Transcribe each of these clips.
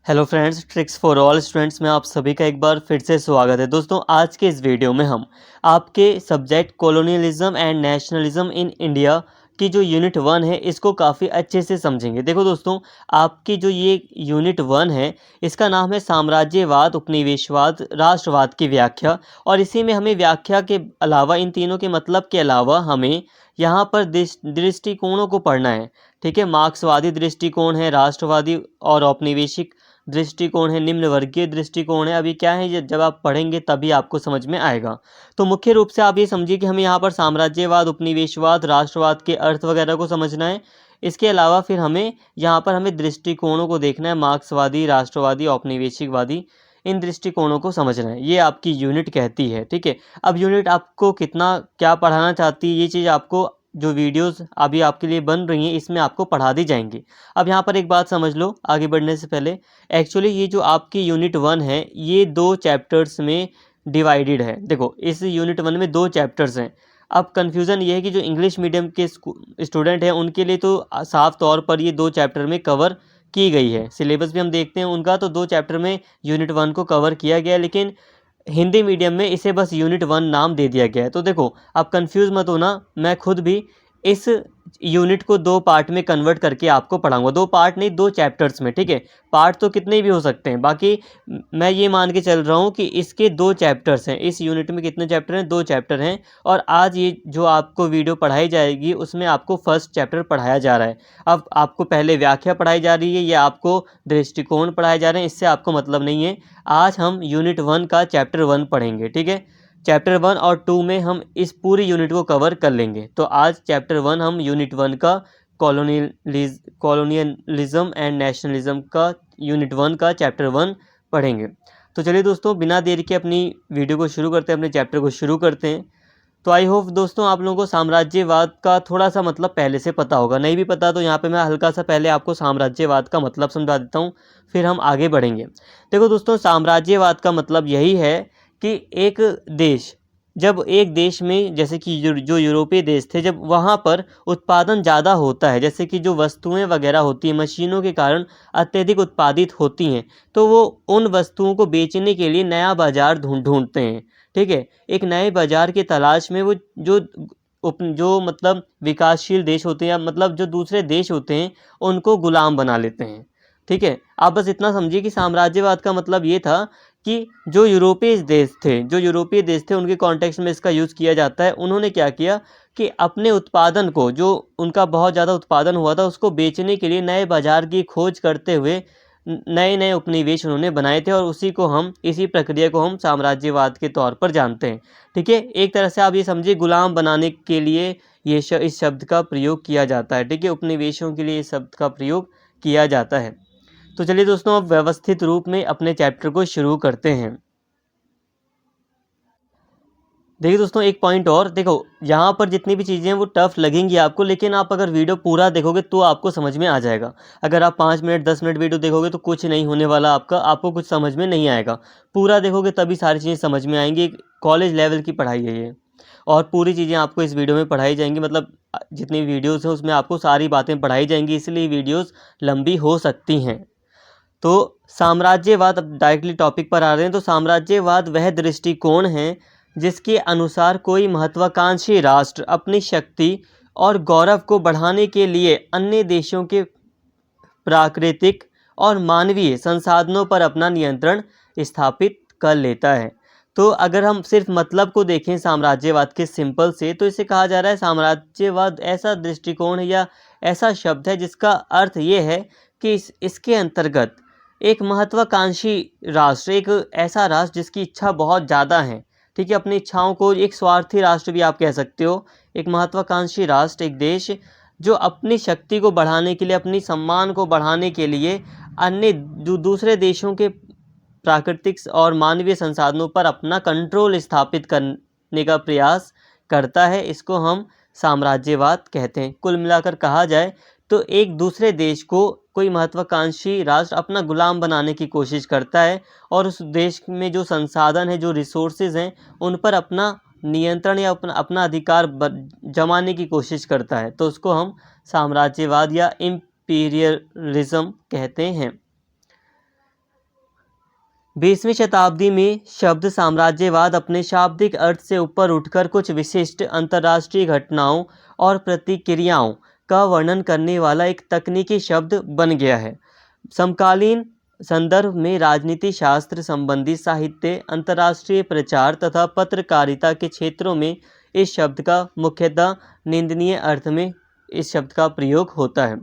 Hello friends, tricks for all students में आप सभी का एक बार फिर से स्वागत है। दोस्तों, आज के इस वीडियो में हम आपके subject colonialism and nationalism in India की जो यूनिट 1 है इसको काफ़ी अच्छे से समझेंगे। देखो दोस्तों, आपकी जो ये यूनिट 1 है इसका नाम है साम्राज्यवाद, उपनिवेशवाद, राष्ट्रवाद की व्याख्या। और इसी में हमें व्याख्या के अलावा, इन तीनों के मतलब के अलावा, हमें यहाँ पर दृष्टिकोणों को पढ़ना है। ठीक है, मार्क्सवादी दृष्टिकोण है, राष्ट्रवादी और औपनिवेशिक दृष्टिकोण है, निम्न वर्गीय दृष्टिकोण है। अभी क्या है, जब आप पढ़ेंगे तभी आपको समझ में आएगा। तो मुख्य रूप से आप ये समझिए कि हमें यहाँ पर साम्राज्यवाद, उपनिवेशवाद, राष्ट्रवाद के अर्थ वगैरह को समझना है। इसके अलावा फिर हमें दृष्टिकोणों को देखना है, मार्क्सवादी, राष्ट्रवादी, औपनिवेशिकवादी, इन दृष्टिकोणों को समझना है। ये आपकी यूनिट कहती है। ठीक है, अब यूनिट आपको कितना क्या पढ़ाना चाहती है, ये चीज़ आपको जो वीडियोस अभी आपके लिए बन रही हैं इसमें आपको पढ़ा दी जाएंगी। अब यहाँ पर एक बात समझ लो आगे बढ़ने से पहले। एक्चुअली ये जो आपकी यूनिट 1 है ये 2 चैप्टर्स में डिवाइडेड है। देखो, इस यूनिट 1 में 2 चैप्टर्स हैं। अब कन्फ्यूज़न ये है कि जो इंग्लिश मीडियम के स्टूडेंट हैं उनके लिए तो साफ तौर पर ये 2 चैप्टर में कवर की गई है। सिलेबस भी हम देखते हैं उनका, तो 2 चैप्टर में यूनिट 1 को कवर किया गया है, लेकिन हिंदी मीडियम में इसे बस यूनिट 1 नाम दे दिया गया है। तो देखो, आप कंफ्यूज मत होना, मैं खुद भी इस यूनिट को 2 पार्ट में कन्वर्ट करके आपको पढ़ाऊंगा। 2 पार्ट नहीं, 2 चैप्टर्स में। ठीक है, पार्ट तो कितने भी हो सकते हैं, बाकी मैं ये मान के चल रहा हूँ कि इसके 2 चैप्टर्स हैं। इस यूनिट में कितने चैप्टर हैं? 2 चैप्टर हैं। और आज ये जो आपको वीडियो पढ़ाई जाएगी उसमें आपको फर्स्ट चैप्टर पढ़ाया जा रहा है। अब आपको पहले व्याख्या पढ़ाई जा रही है या आपको दृष्टिकोण पढ़ाए जा रहे हैं, इससे आपको मतलब नहीं है। आज हम यूनिट 1 का चैप्टर 1 पढ़ेंगे। ठीक है, चैप्टर 1 और 2 में हम इस पूरी यूनिट को कवर कर लेंगे। तो आज चैप्टर 1 हम यूनिट 1 का कॉलोनियलिज्म एंड नेशनलिज्म का यूनिट 1 का चैप्टर 1 पढ़ेंगे। तो चलिए दोस्तों, बिना देरी के अपनी वीडियो को शुरू करते हैं, अपने चैप्टर को शुरू करते हैं। तो आई होप दोस्तों आप लोगों को साम्राज्यवाद का थोड़ा सा मतलब पहले से पता होगा। नहीं भी पता तो यहाँ पे मैं हल्का सा पहले आपको साम्राज्यवाद का मतलब समझा देता हूँ, फिर हम आगे बढ़ेंगे। देखो दोस्तों, साम्राज्यवाद का मतलब यही है कि एक देश, जब एक देश में, जैसे कि जो यूरोपीय देश थे, जब वहाँ पर उत्पादन ज़्यादा होता है, जैसे कि जो वस्तुएं वगैरह होती हैं मशीनों के कारण अत्यधिक उत्पादित होती हैं, तो वो उन वस्तुओं को बेचने के लिए नया बाज़ार ढूंढते हैं। ठीक है, एक नए बाज़ार की तलाश में वो जो मतलब विकासशील देश होते हैं, या मतलब जो दूसरे देश होते हैं, उनको गुलाम बना लेते हैं। ठीक है, आप बस इतना समझिए कि साम्राज्यवाद का मतलब ये था कि जो यूरोपीय देश थे उनके कॉन्टेक्स्ट में इसका यूज़ किया जाता है। उन्होंने क्या किया कि अपने उत्पादन को, जो उनका बहुत ज़्यादा उत्पादन हुआ था, उसको बेचने के लिए नए बाज़ार की खोज करते हुए नए नए उपनिवेश उन्होंने बनाए थे, और इसी प्रक्रिया को हम साम्राज्यवाद के तौर पर जानते हैं। ठीक है, एक तरह से आप ये समझिए गुलाम बनाने के लिए इस शब्द का प्रयोग किया जाता है। ठीक है, उपनिवेशों के लिए इस शब्द का प्रयोग किया जाता है। तो चलिए दोस्तों, अब व्यवस्थित रूप में अपने चैप्टर को शुरू करते हैं। देखिए दोस्तों, एक पॉइंट और देखो, यहाँ पर जितनी भी चीज़ें हैं वो टफ लगेंगी आपको, लेकिन आप अगर वीडियो पूरा देखोगे तो आपको समझ में आ जाएगा। अगर आप 5 मिनट 10 मिनट वीडियो देखोगे तो कुछ नहीं होने वाला, आपको कुछ समझ में नहीं आएगा। पूरा देखोगे तभी सारी चीज़ें समझ में आएंगी। कॉलेज लेवल की पढ़ाई है ये, और पूरी चीज़ें आपको इस वीडियो में पढ़ाई जाएंगी। मतलब जितनी वीडियोज़ हैं उसमें आपको सारी बातें पढ़ाई जाएंगी, इसलिए वीडियोज़ लंबी हो सकती हैं। तो साम्राज्यवाद, अब डायरेक्टली टॉपिक पर आ रहे हैं। तो साम्राज्यवाद वह दृष्टिकोण है जिसके अनुसार कोई महत्वाकांक्षी राष्ट्र अपनी शक्ति और गौरव को बढ़ाने के लिए अन्य देशों के प्राकृतिक और मानवीय संसाधनों पर अपना नियंत्रण स्थापित कर लेता है। तो अगर हम सिर्फ मतलब को देखें साम्राज्यवाद के सिंपल से, तो इसे कहा जा रहा है साम्राज्यवाद ऐसा दृष्टिकोण है या ऐसा शब्द है जिसका अर्थ ये है कि इसके अंतर्गत एक महत्वाकांक्षी राष्ट्र, एक ऐसा राष्ट्र जिसकी इच्छा बहुत ज़्यादा है। ठीक है, अपनी इच्छाओं को, एक स्वार्थी राष्ट्र भी आप कह सकते हो, एक महत्वाकांक्षी राष्ट्र, एक देश जो अपनी शक्ति को बढ़ाने के लिए, अपनी सम्मान को बढ़ाने के लिए अन्य दूसरे देशों के प्राकृतिक और मानवीय संसाधनों पर अपना कंट्रोल स्थापित करने का प्रयास करता है, इसको हम साम्राज्यवाद कहते हैं। कुल मिलाकर कहा जाए तो एक दूसरे देश को कोई महत्वाकांक्षी राष्ट्र अपना गुलाम बनाने की कोशिश करता है, और उस देश में जो संसाधन है, जो रिसोर्सेज हैं, उन पर अपना नियंत्रण या अपना अधिकार जमाने की कोशिश करता है। तो उसको हम साम्राज्यवाद या इम्पीरियलिज्म कहते हैं। 20वीं शताब्दी में शब्द साम्राज्यवाद अपने शाब्दिक अर्थ से ऊपर उठकर कुछ विशिष्ट अंतर्राष्ट्रीय घटनाओं और प्रतिक्रियाओं का वर्णन करने वाला एक तकनीकी शब्द बन गया है। समकालीन संदर्भ में राजनीति शास्त्र संबंधी साहित्य, अंतर्राष्ट्रीय प्रचार तथा पत्रकारिता के क्षेत्रों में इस शब्द का मुख्यतः निंदनीय अर्थ में इस शब्द का प्रयोग होता है।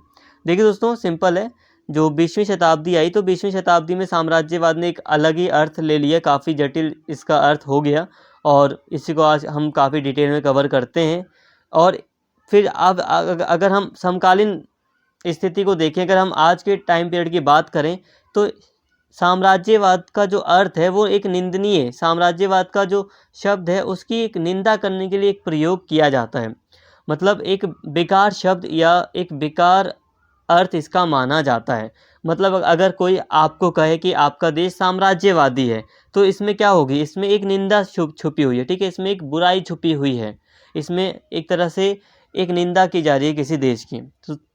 देखिए दोस्तों, सिंपल है। जो 20वीं शताब्दी आई तो 20वीं शताब्दी में साम्राज्यवाद ने एक अलग ही अर्थ ले लिया, काफ़ी जटिल इसका अर्थ हो गया और इसी को आज हम काफ़ी डिटेल में कवर करते हैं। और फिर अब अगर हम समकालीन स्थिति को देखें, अगर हम आज के टाइम पीरियड की बात करें तो साम्राज्यवाद का जो अर्थ है वो एक निंदनीय, साम्राज्यवाद का जो शब्द है उसकी एक निंदा करने के लिए एक प्रयोग किया जाता है। मतलब एक बेकार शब्द या एक बेकार अर्थ इसका माना जाता है। मतलब अगर कोई आपको कहे कि आपका देश साम्राज्यवादी है तो इसमें क्या होगी, इसमें एक निंदा छुपी हुई है, ठीक है, इसमें एक बुराई छुपी हुई है, इसमें एक तरह से एक निंदा की जा रही है किसी देश की।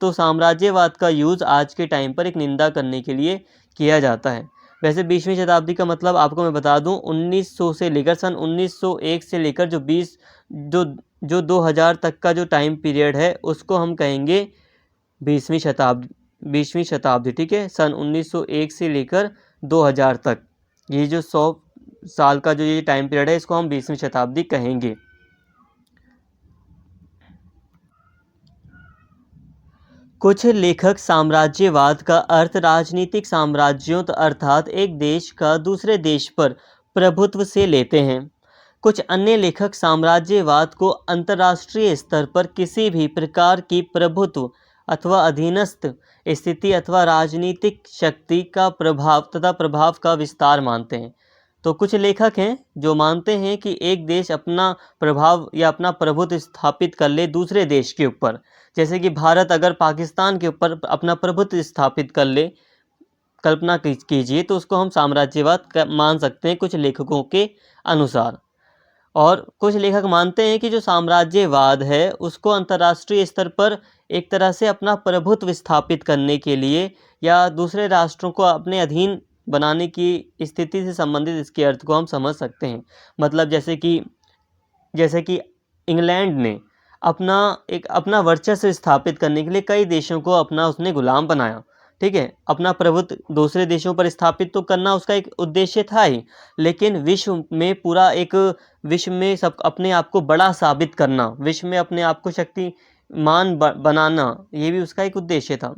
तो साम्राज्यवाद का यूज़ आज के टाइम पर एक निंदा करने के लिए किया जाता है। वैसे 20वीं शताब्दी का मतलब आपको मैं बता दूं, 1900 से लेकर सन 1901 से लेकर जो 2000 तक का जो टाइम पीरियड है उसको हम कहेंगे 20वीं शताब्दी, ठीक है। सन 1901 से लेकर 2000 तक, ये जो 100 साल का जो ये टाइम पीरियड है इसको हम 20वीं शताब्दी कहेंगे। कुछ लेखक साम्राज्यवाद का अर्थ राजनीतिक साम्राज्यों अर्थात एक देश का दूसरे देश पर प्रभुत्व से लेते हैं। कुछ अन्य लेखक साम्राज्यवाद को अंतर्राष्ट्रीय स्तर पर किसी भी प्रकार की प्रभुत्व अथवा अधीनस्थ स्थिति अथवा राजनीतिक शक्ति का प्रभाव का विस्तार मानते हैं। तो कुछ लेखक हैं जो मानते हैं कि एक देश अपना प्रभाव या अपना प्रभुत्व स्थापित कर ले दूसरे देश के ऊपर, जैसे कि भारत अगर पाकिस्तान के ऊपर अपना प्रभुत्व स्थापित कर ले, कल्पना कीजिए, तो उसको हम साम्राज्यवाद मान सकते हैं कुछ लेखकों के अनुसार। और कुछ लेखक मानते हैं कि जो साम्राज्यवाद है उसको अंतर्राष्ट्रीय स्तर पर एक तरह से अपना प्रभुत्व स्थापित करने के लिए या दूसरे राष्ट्रों को अपने अधीन बनाने की स्थिति से संबंधित इसके अर्थ को हम समझ सकते हैं। मतलब जैसे कि इंग्लैंड ने अपना वर्चस्व स्थापित करने के लिए कई देशों को उसने गुलाम बनाया, ठीक है। अपना प्रभुत्व दूसरे देशों पर स्थापित तो करना उसका एक उद्देश्य था ही, लेकिन विश्व में सब अपने आप को बड़ा साबित करना, विश्व में अपने आप को शक्तिमान बनाना, ये भी उसका एक उद्देश्य था।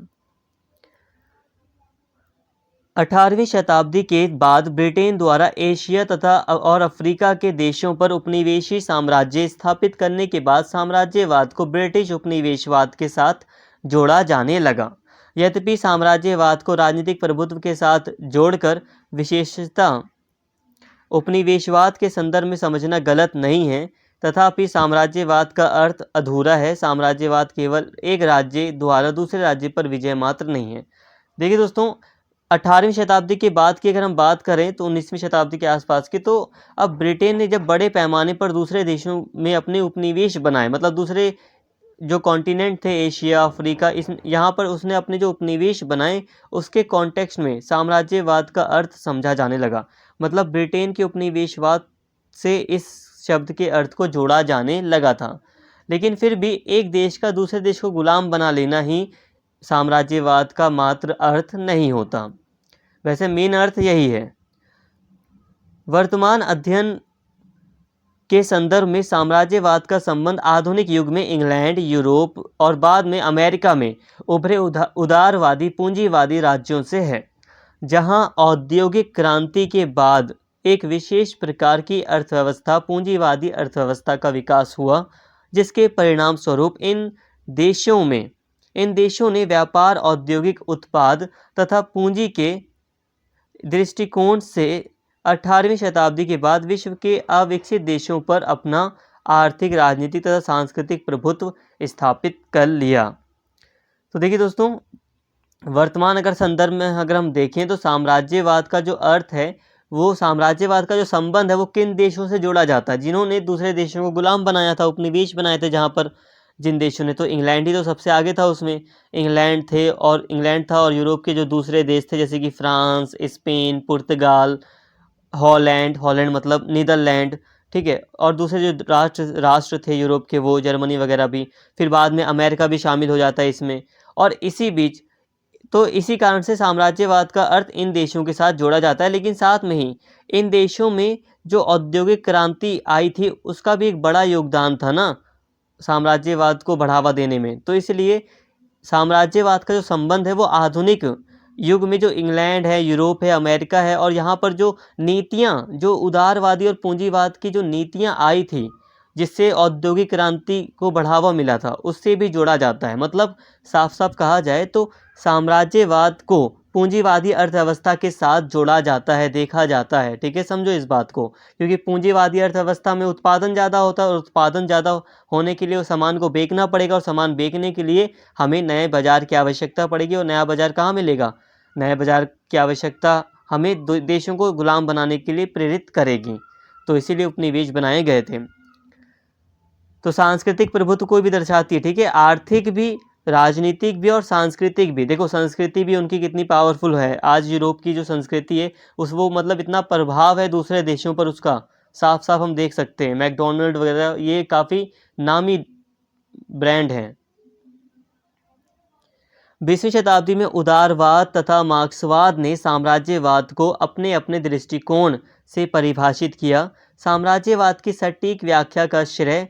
18वीं शताब्दी के बाद ब्रिटेन द्वारा एशिया तथा और अफ्रीका के देशों पर उपनिवेशी साम्राज्य स्थापित करने के बाद साम्राज्यवाद को ब्रिटिश उपनिवेशवाद के साथ जोड़ा जाने लगा। यद्यपि साम्राज्यवाद को राजनीतिक प्रभुत्व के साथ जोड़कर विशेषता उपनिवेशवाद के संदर्भ में समझना गलत नहीं है, तथापि साम्राज्यवाद का अर्थ अधूरा है। साम्राज्यवाद केवल एक राज्य द्वारा दूसरे राज्य पर विजय मात्र नहीं है। देखिए दोस्तों, 18वीं शताब्दी के बाद की अगर हम बात करें तो 19वीं शताब्दी के आसपास की, तो अब ब्रिटेन ने जब बड़े पैमाने पर दूसरे देशों में अपने उपनिवेश बनाए, मतलब दूसरे जो कॉन्टिनेंट थे एशिया अफ्रीका, यहाँ पर उसने अपने जो उपनिवेश बनाए उसके कॉन्टेक्स्ट में साम्राज्यवाद का अर्थ समझा जाने लगा। मतलब ब्रिटेन के उपनिवेशवाद से इस शब्द के अर्थ को जोड़ा जाने लगा था। लेकिन फिर भी एक देश का दूसरे देश को गुलाम बना लेना ही साम्राज्यवाद का मात्र अर्थ नहीं होता। वैसे मेन अर्थ यही है। वर्तमान अध्ययन के संदर्भ में साम्राज्यवाद का संबंध आधुनिक युग में इंग्लैंड, यूरोप और बाद में अमेरिका में उभरे उदारवादी पूंजीवादी राज्यों से है, जहां औद्योगिक क्रांति के बाद एक विशेष प्रकार की अर्थव्यवस्था, पूंजीवादी अर्थव्यवस्था का विकास हुआ, जिसके परिणाम स्वरूप इन देशों ने व्यापार, औद्योगिक उत्पाद तथा पूंजी के दृष्टिकोण से 18वीं शताब्दी के बाद विश्व के अविकसित देशों पर अपना आर्थिक, राजनीतिक तथा सांस्कृतिक प्रभुत्व स्थापित कर लिया। तो देखिए दोस्तों, वर्तमान अगर संदर्भ में अगर हम देखें तो साम्राज्यवाद का जो अर्थ है, वो साम्राज्यवाद का जो संबंध है वो किन देशों से जोड़ा जाता है, जिन्होंने दूसरे देशों को गुलाम बनाया था, उपनिवेश बनाए थे, जहाँ पर जिन देशों ने, तो इंग्लैंड ही तो सबसे आगे था, उसमें इंग्लैंड था और यूरोप के जो दूसरे देश थे जैसे कि फ्रांस, स्पेन, पुर्तगाल हॉलैंड, हॉलैंड मतलब नीदरलैंड, ठीक है। और दूसरे जो राष्ट्र थे यूरोप के, वो जर्मनी वगैरह भी, फिर बाद में अमेरिका भी शामिल हो जाता है इसमें। और इसी बीच, तो इसी कारण से साम्राज्यवाद का अर्थ इन देशों के साथ जोड़ा जाता है, लेकिन साथ में ही इन देशों में जो औद्योगिक क्रांति आई थी उसका भी एक बड़ा योगदान था ना साम्राज्यवाद को बढ़ावा देने में। तो इसलिए साम्राज्यवाद का जो संबंध है वो आधुनिक युग में जो इंग्लैंड है, यूरोप है, अमेरिका है, और यहाँ पर जो नीतियाँ, जो उदारवादी और पूंजीवाद की जो नीतियाँ आई थी जिससे औद्योगिक क्रांति को बढ़ावा मिला था, उससे भी जोड़ा जाता है। मतलब साफ साफ कहा जाए तो साम्राज्यवाद को पूंजीवादी अर्थव्यवस्था के साथ जोड़ा जाता है, देखा जाता है, ठीक है। समझो इस बात को, क्योंकि पूंजीवादी अर्थव्यवस्था में उत्पादन ज़्यादा होता है, और उत्पादन ज़्यादा होने के लिए उस सामान को बेचना पड़ेगा, और सामान बेचने के लिए हमें नए बाज़ार की आवश्यकता पड़ेगी। और नया बाज़ार कहाँ मिलेगा? नए बाज़ार की आवश्यकता हमें देशों को गुलाम बनाने के लिए प्रेरित करेगी। तो इसीलिए उपनिवेश बनाए गए थे। तो सांस्कृतिक प्रभुत्व को भी दर्शाती है, ठीक है। आर्थिक भी, राजनीतिक भी और सांस्कृतिक भी। देखो संस्कृति भी उनकी कितनी पावरफुल है। आज यूरोप की जो संस्कृति है उस वो मतलब इतना प्रभाव है दूसरे देशों पर उसका, साफ साफ हम देख सकते हैं। मैकडोनल्ड वगैरह ये काफ़ी नामी ब्रांड हैं। 20वीं शताब्दी में उदारवाद तथा मार्क्सवाद ने साम्राज्यवाद को अपने अपने दृष्टिकोण से परिभाषित किया। साम्राज्यवाद की सटीक व्याख्या का श्रेय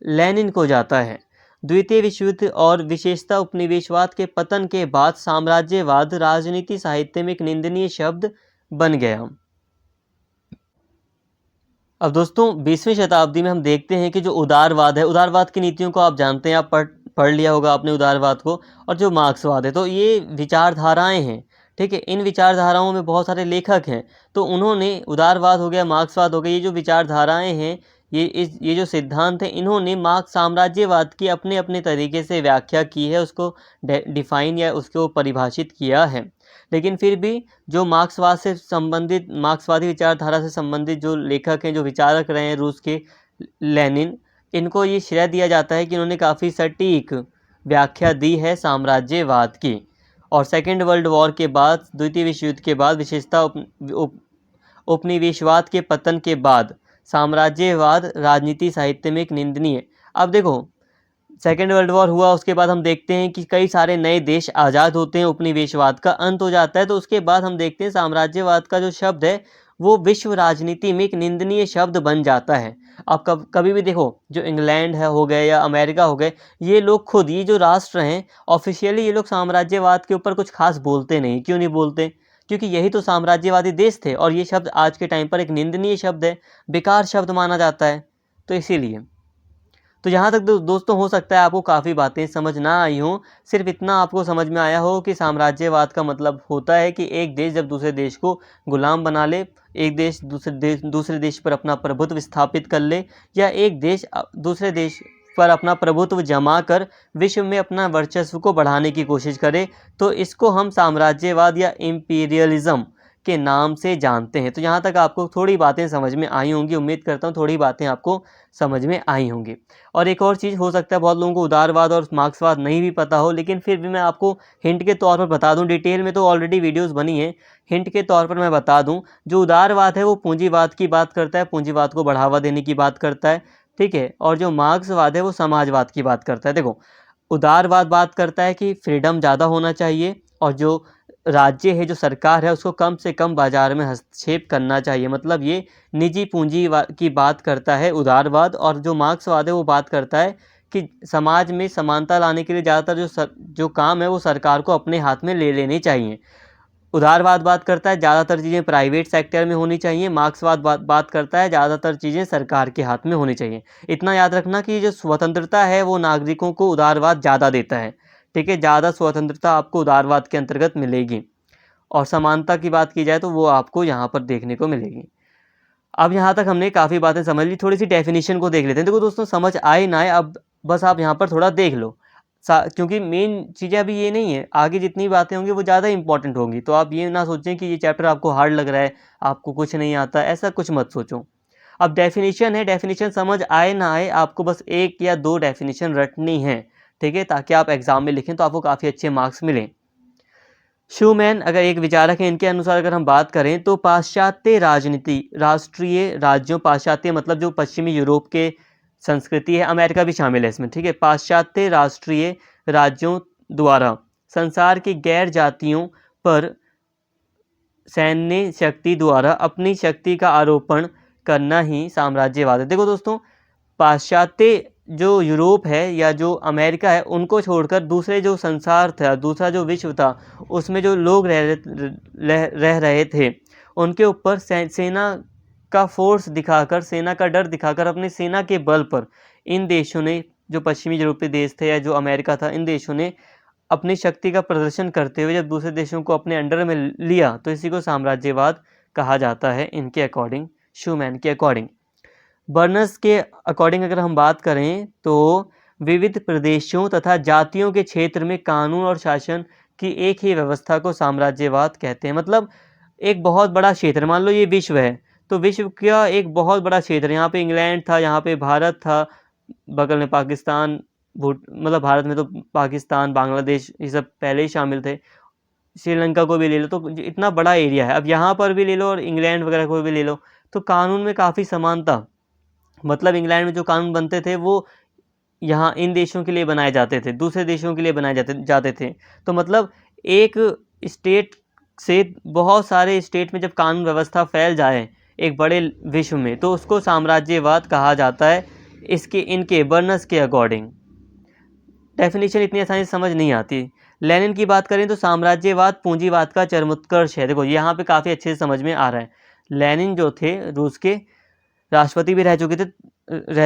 लेनिन को जाता है। द्वितीय विश्व युद्ध और विशेषतः उपनिवेशवाद के पतन के बाद साम्राज्यवाद राजनीति साहित्य में एक निंदनीय शब्द बन गया। अब दोस्तों 20वीं शताब्दी में हम देखते हैं कि जो उदारवाद है, उदारवाद की नीतियों को आप जानते हैं, आप पढ़ लिया होगा आपने उदारवाद को। और जो मार्क्सवाद है, तो ये विचारधाराएं हैं, ठीक है। इन विचारधाराओं में बहुत सारे लेखक हैं, तो उन्होंने उदारवाद हो गया, मार्क्सवाद हो गया, ये जो विचारधाराएं हैं, ये जो सिद्धांत हैं, इन्होंने मार्क्स साम्राज्यवाद की अपने अपने तरीके से व्याख्या की है, उसको डिफाइन या उसको परिभाषित किया है। लेकिन फिर भी जो मार्क्सवाद से संबंधित, मार्क्सवादी विचारधारा से संबंधित जो लेखक हैं, जो विचारक रहे हैं रूस के, लेनिन, इनको ये श्रेय दिया जाता है कि इन्होंने काफ़ी सटीक व्याख्या दी है साम्राज्यवाद की। और सेकेंड वर्ल्ड वॉर के बाद, द्वितीय विश्व युद्ध के बाद, विशेषतः उपनिवेशवाद के पतन के बाद साम्राज्यवाद राजनीति साहित्य में एक निंदनीय। अब देखो सेकेंड वर्ल्ड वॉर हुआ, उसके बाद हम देखते हैं कि कई सारे नए देश आज़ाद होते हैं, उपनिवेशवाद का अंत हो जाता है। तो उसके बाद हम देखते हैं साम्राज्यवाद का जो शब्द है वो विश्व राजनीति में एक निंदनीय शब्द बन जाता है। अब कभी भी देखो, जो इंग्लैंड है हो गए या अमेरिका हो गए, ये लोग खुद, ये जो राष्ट्र हैं, ऑफिशियली ये लोग साम्राज्यवाद के ऊपर कुछ खास बोलते नहीं। क्यों नहीं बोलते? क्योंकि यही तो साम्राज्यवादी देश थे, और ये शब्द आज के टाइम पर एक निंदनीय शब्द है, बेकार शब्द माना जाता है। तो इसीलिए तो यहाँ तक दोस्तों हो सकता है आपको काफ़ी बातें समझ ना आई हों। सिर्फ इतना आपको समझ में आया हो कि साम्राज्यवाद का मतलब होता है कि एक देश जब दूसरे देश को गुलाम बना ले, एक देश दूसरे देश पर अपना प्रभुत्व स्थापित कर ले, या एक देश दूसरे देश पर अपना प्रभुत्व जमा कर विश्व में अपना वर्चस्व को बढ़ाने की कोशिश करे, तो इसको हम साम्राज्यवाद या इम्पीरियलिज्म के नाम से जानते हैं। तो यहाँ तक आपको थोड़ी बातें समझ में आई होंगी, उम्मीद करता हूँ थोड़ी बातें आपको समझ में आई होंगी। और एक और चीज़ हो सकता है बहुत लोगों को उदारवाद और मार्क्सवाद नहीं भी पता हो, लेकिन फिर भी मैं आपको हिंट के तौर पर बता दूं। डिटेल में तो ऑलरेडी वीडियोस बनी हैं, हिंट के तौर पर मैं बता दूं। जो उदारवाद है वो पूंजीवाद की बात करता है, पूंजीवाद को बढ़ावा देने की बात करता है, ठीक है। और जो मार्क्सवाद है वो समाजवाद की बात करता है। देखो उदारवाद बात करता है कि फ्रीडम ज़्यादा होना चाहिए, और जो राज्य है, जो सरकार है, उसको कम से कम बाजार में हस्तक्षेप करना चाहिए। मतलब ये निजी पूंजी की बात करता है उदारवाद। और जो मार्क्सवाद है वो बात करता है कि समाज में समानता लाने के लिए ज़्यादातर जो काम है वो सरकार को अपने हाथ में ले लेने चाहिए। उदारवाद बात करता है ज़्यादातर चीज़ें प्राइवेट सेक्टर में होनी चाहिए, मार्क्सवाद बात करता है ज़्यादातर चीज़ें सरकार के हाथ में होनी चाहिए। इतना याद रखना कि जो स्वतंत्रता है वो नागरिकों को उदारवाद ज़्यादा देता है, ठीक है। ज़्यादा स्वतंत्रता आपको उदारवाद के अंतर्गत मिलेगी। और समानता की बात की जाए तो वो आपको यहाँ पर देखने को मिलेगी। अब यहाँ तक हमने काफ़ी बातें समझ ली, थोड़ी सी डेफिनेशन को देख लेते हैं। देखो दोस्तों, समझ आए ना आए, अब बस आप यहाँ पर थोड़ा देख लो, क्योंकि मेन चीज़ें अभी ये नहीं है, आगे जितनी बातें होंगी वो ज़्यादा इंपॉर्टेंट होंगी। तो आप ये ना सोचें कि ये चैप्टर आपको हार्ड लग रहा है, आपको कुछ नहीं आता, ऐसा कुछ मत सोचो। अब डेफिनेशन है, डेफिनेशन समझ आए ना आए, आपको बस 1 या 2 डेफिनेशन रटनी है, ठीक है, ताकि आप एग्ज़ाम में लिखें तो आपको काफ़ी अच्छे मार्क्स मिलें। शूमैन अगर एक विचारक है, इनके अनुसार अगर हम बात करें तो पाश्चात्य राजनीति, राष्ट्रीय राज्यों, पाश्चात्य मतलब जो पश्चिमी यूरोप के संस्कृति है, अमेरिका भी शामिल है इसमें, ठीक है। पाश्चात्य राष्ट्रीय राज्यों द्वारा संसार की गैर जातियों पर सैन्य शक्ति द्वारा अपनी शक्ति का आरोपण करना ही साम्राज्यवाद है। देखो दोस्तों, पाश्चात्य जो यूरोप है या जो अमेरिका है, उनको छोड़कर दूसरे जो संसार था, दूसरा जो विश्व था, उसमें जो लोग रह रहे थे, उनके ऊपर सेना का फोर्स दिखाकर, सेना का डर दिखाकर, अपनी सेना के बल पर इन देशों ने, जो पश्चिमी यूरोपीय देश थे या जो अमेरिका था, इन देशों ने अपनी शक्ति का प्रदर्शन करते हुए जब दूसरे देशों को अपने अंडर में लिया, तो इसी को साम्राज्यवाद कहा जाता है इनके अकॉर्डिंग, शूमैन के अकॉर्डिंग। बर्नस के अकॉर्डिंग अगर हम बात करें तो विविध प्रदेशों तथा जातियों के क्षेत्र में कानून और शासन की एक ही व्यवस्था को साम्राज्यवाद कहते हैं। मतलब एक बहुत बड़ा क्षेत्र, मान लो ये विश्व है, तो विश्व का एक बहुत बड़ा क्षेत्र, यहाँ पे इंग्लैंड था, यहाँ पे भारत था, बगल में पाकिस्तान, मतलब भारत में तो पाकिस्तान, बांग्लादेश, ये सब पहले ही शामिल थे, श्रीलंका को भी ले लो, तो इतना बड़ा एरिया है। अब यहाँ पर भी ले लो और इंग्लैंड वगैरह को भी ले लो, तो कानून में काफ़ी समानता, मतलब इंग्लैंड में जो कानून बनते थे वो यहाँ इन देशों के लिए बनाए जाते थे, दूसरे देशों के लिए बनाए जाते थे। तो मतलब एक स्टेट से बहुत सारे स्टेट में जब कानून व्यवस्था फैल जाए एक बड़े विश्व में, तो उसको साम्राज्यवाद कहा जाता है, इसके इनके बर्नस के अकॉर्डिंग। डेफिनेशन इतनी आसानी से समझ नहीं आती। लेनिन की बात करें तो साम्राज्यवाद पूंजीवाद का चरमोत्कर्ष है। देखो यहाँ पे काफ़ी अच्छे से समझ में आ रहा है। लेनिन जो थे रूस के राष्ट्रपति भी रह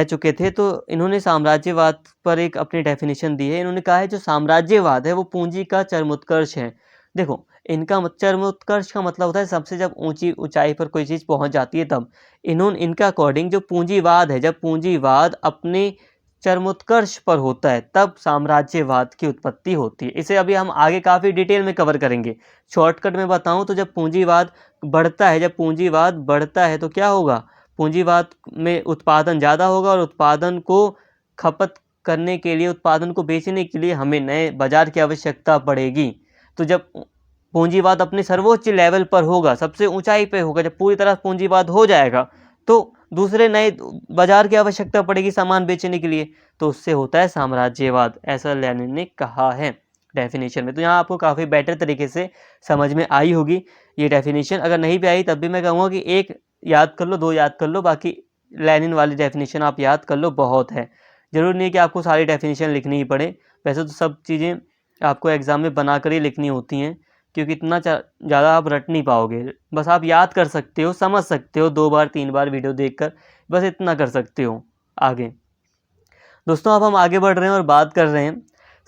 चुके थे, तो इन्होंने साम्राज्यवाद पर एक अपनी डेफिनेशन दी है। इन्होंने कहा है जो साम्राज्यवाद है वो पूंजी का चरमोत्कर्ष है। देखो, इनका चरमोत्कर्ष का मतलब होता है सबसे जब ऊंची ऊंचाई पर कोई चीज़ पहुंच जाती है तब। इनका अकॉर्डिंग जो पूंजीवाद है, जब पूंजीवाद अपने चरमोत्कर्ष पर होता है तब साम्राज्यवाद की उत्पत्ति होती है। इसे अभी हम आगे काफ़ी डिटेल में कवर करेंगे। शॉर्टकट में बताऊं तो जब पूंजीवाद बढ़ता है, तो क्या होगा, पूंजीवाद में उत्पादन ज़्यादा होगा, और उत्पादन को खपत करने के लिए, उत्पादन को बेचने के लिए हमें नए बाजार की आवश्यकता पड़ेगी। तो जब पूंजीवाद अपने सर्वोच्च लेवल पर होगा, सबसे ऊंचाई पे होगा, जब पूरी तरह पूंजीवाद हो जाएगा, तो दूसरे नए बाजार की आवश्यकता पड़ेगी सामान बेचने के लिए, तो उससे होता है साम्राज्यवाद, ऐसा लेनिन ने कहा है डेफिनेशन में। तो यहाँ आपको काफ़ी बेटर तरीके से समझ में आई होगी ये डेफिनेशन। अगर नहीं भी आई तब भी मैं कहूँगा कि एक याद कर लो, दो याद कर लो, बाकी लेनिन वाली डेफिनेशन आप याद कर लो, बहुत है। ज़रूर नहीं कि आपको सारी डेफिनेशन लिखनी ही पड़े, वैसे तो सब चीज़ें आपको एग्ज़ाम में बना कर ही लिखनी होती हैं, क्योंकि इतना ज़्यादा आप रट नहीं पाओगे। बस आप याद कर सकते हो, समझ सकते हो, 2 बार 3 बार वीडियो देखकर, बस इतना कर सकते हो आगे। दोस्तों अब हम आगे बढ़ रहे हैं और बात कर रहे हैं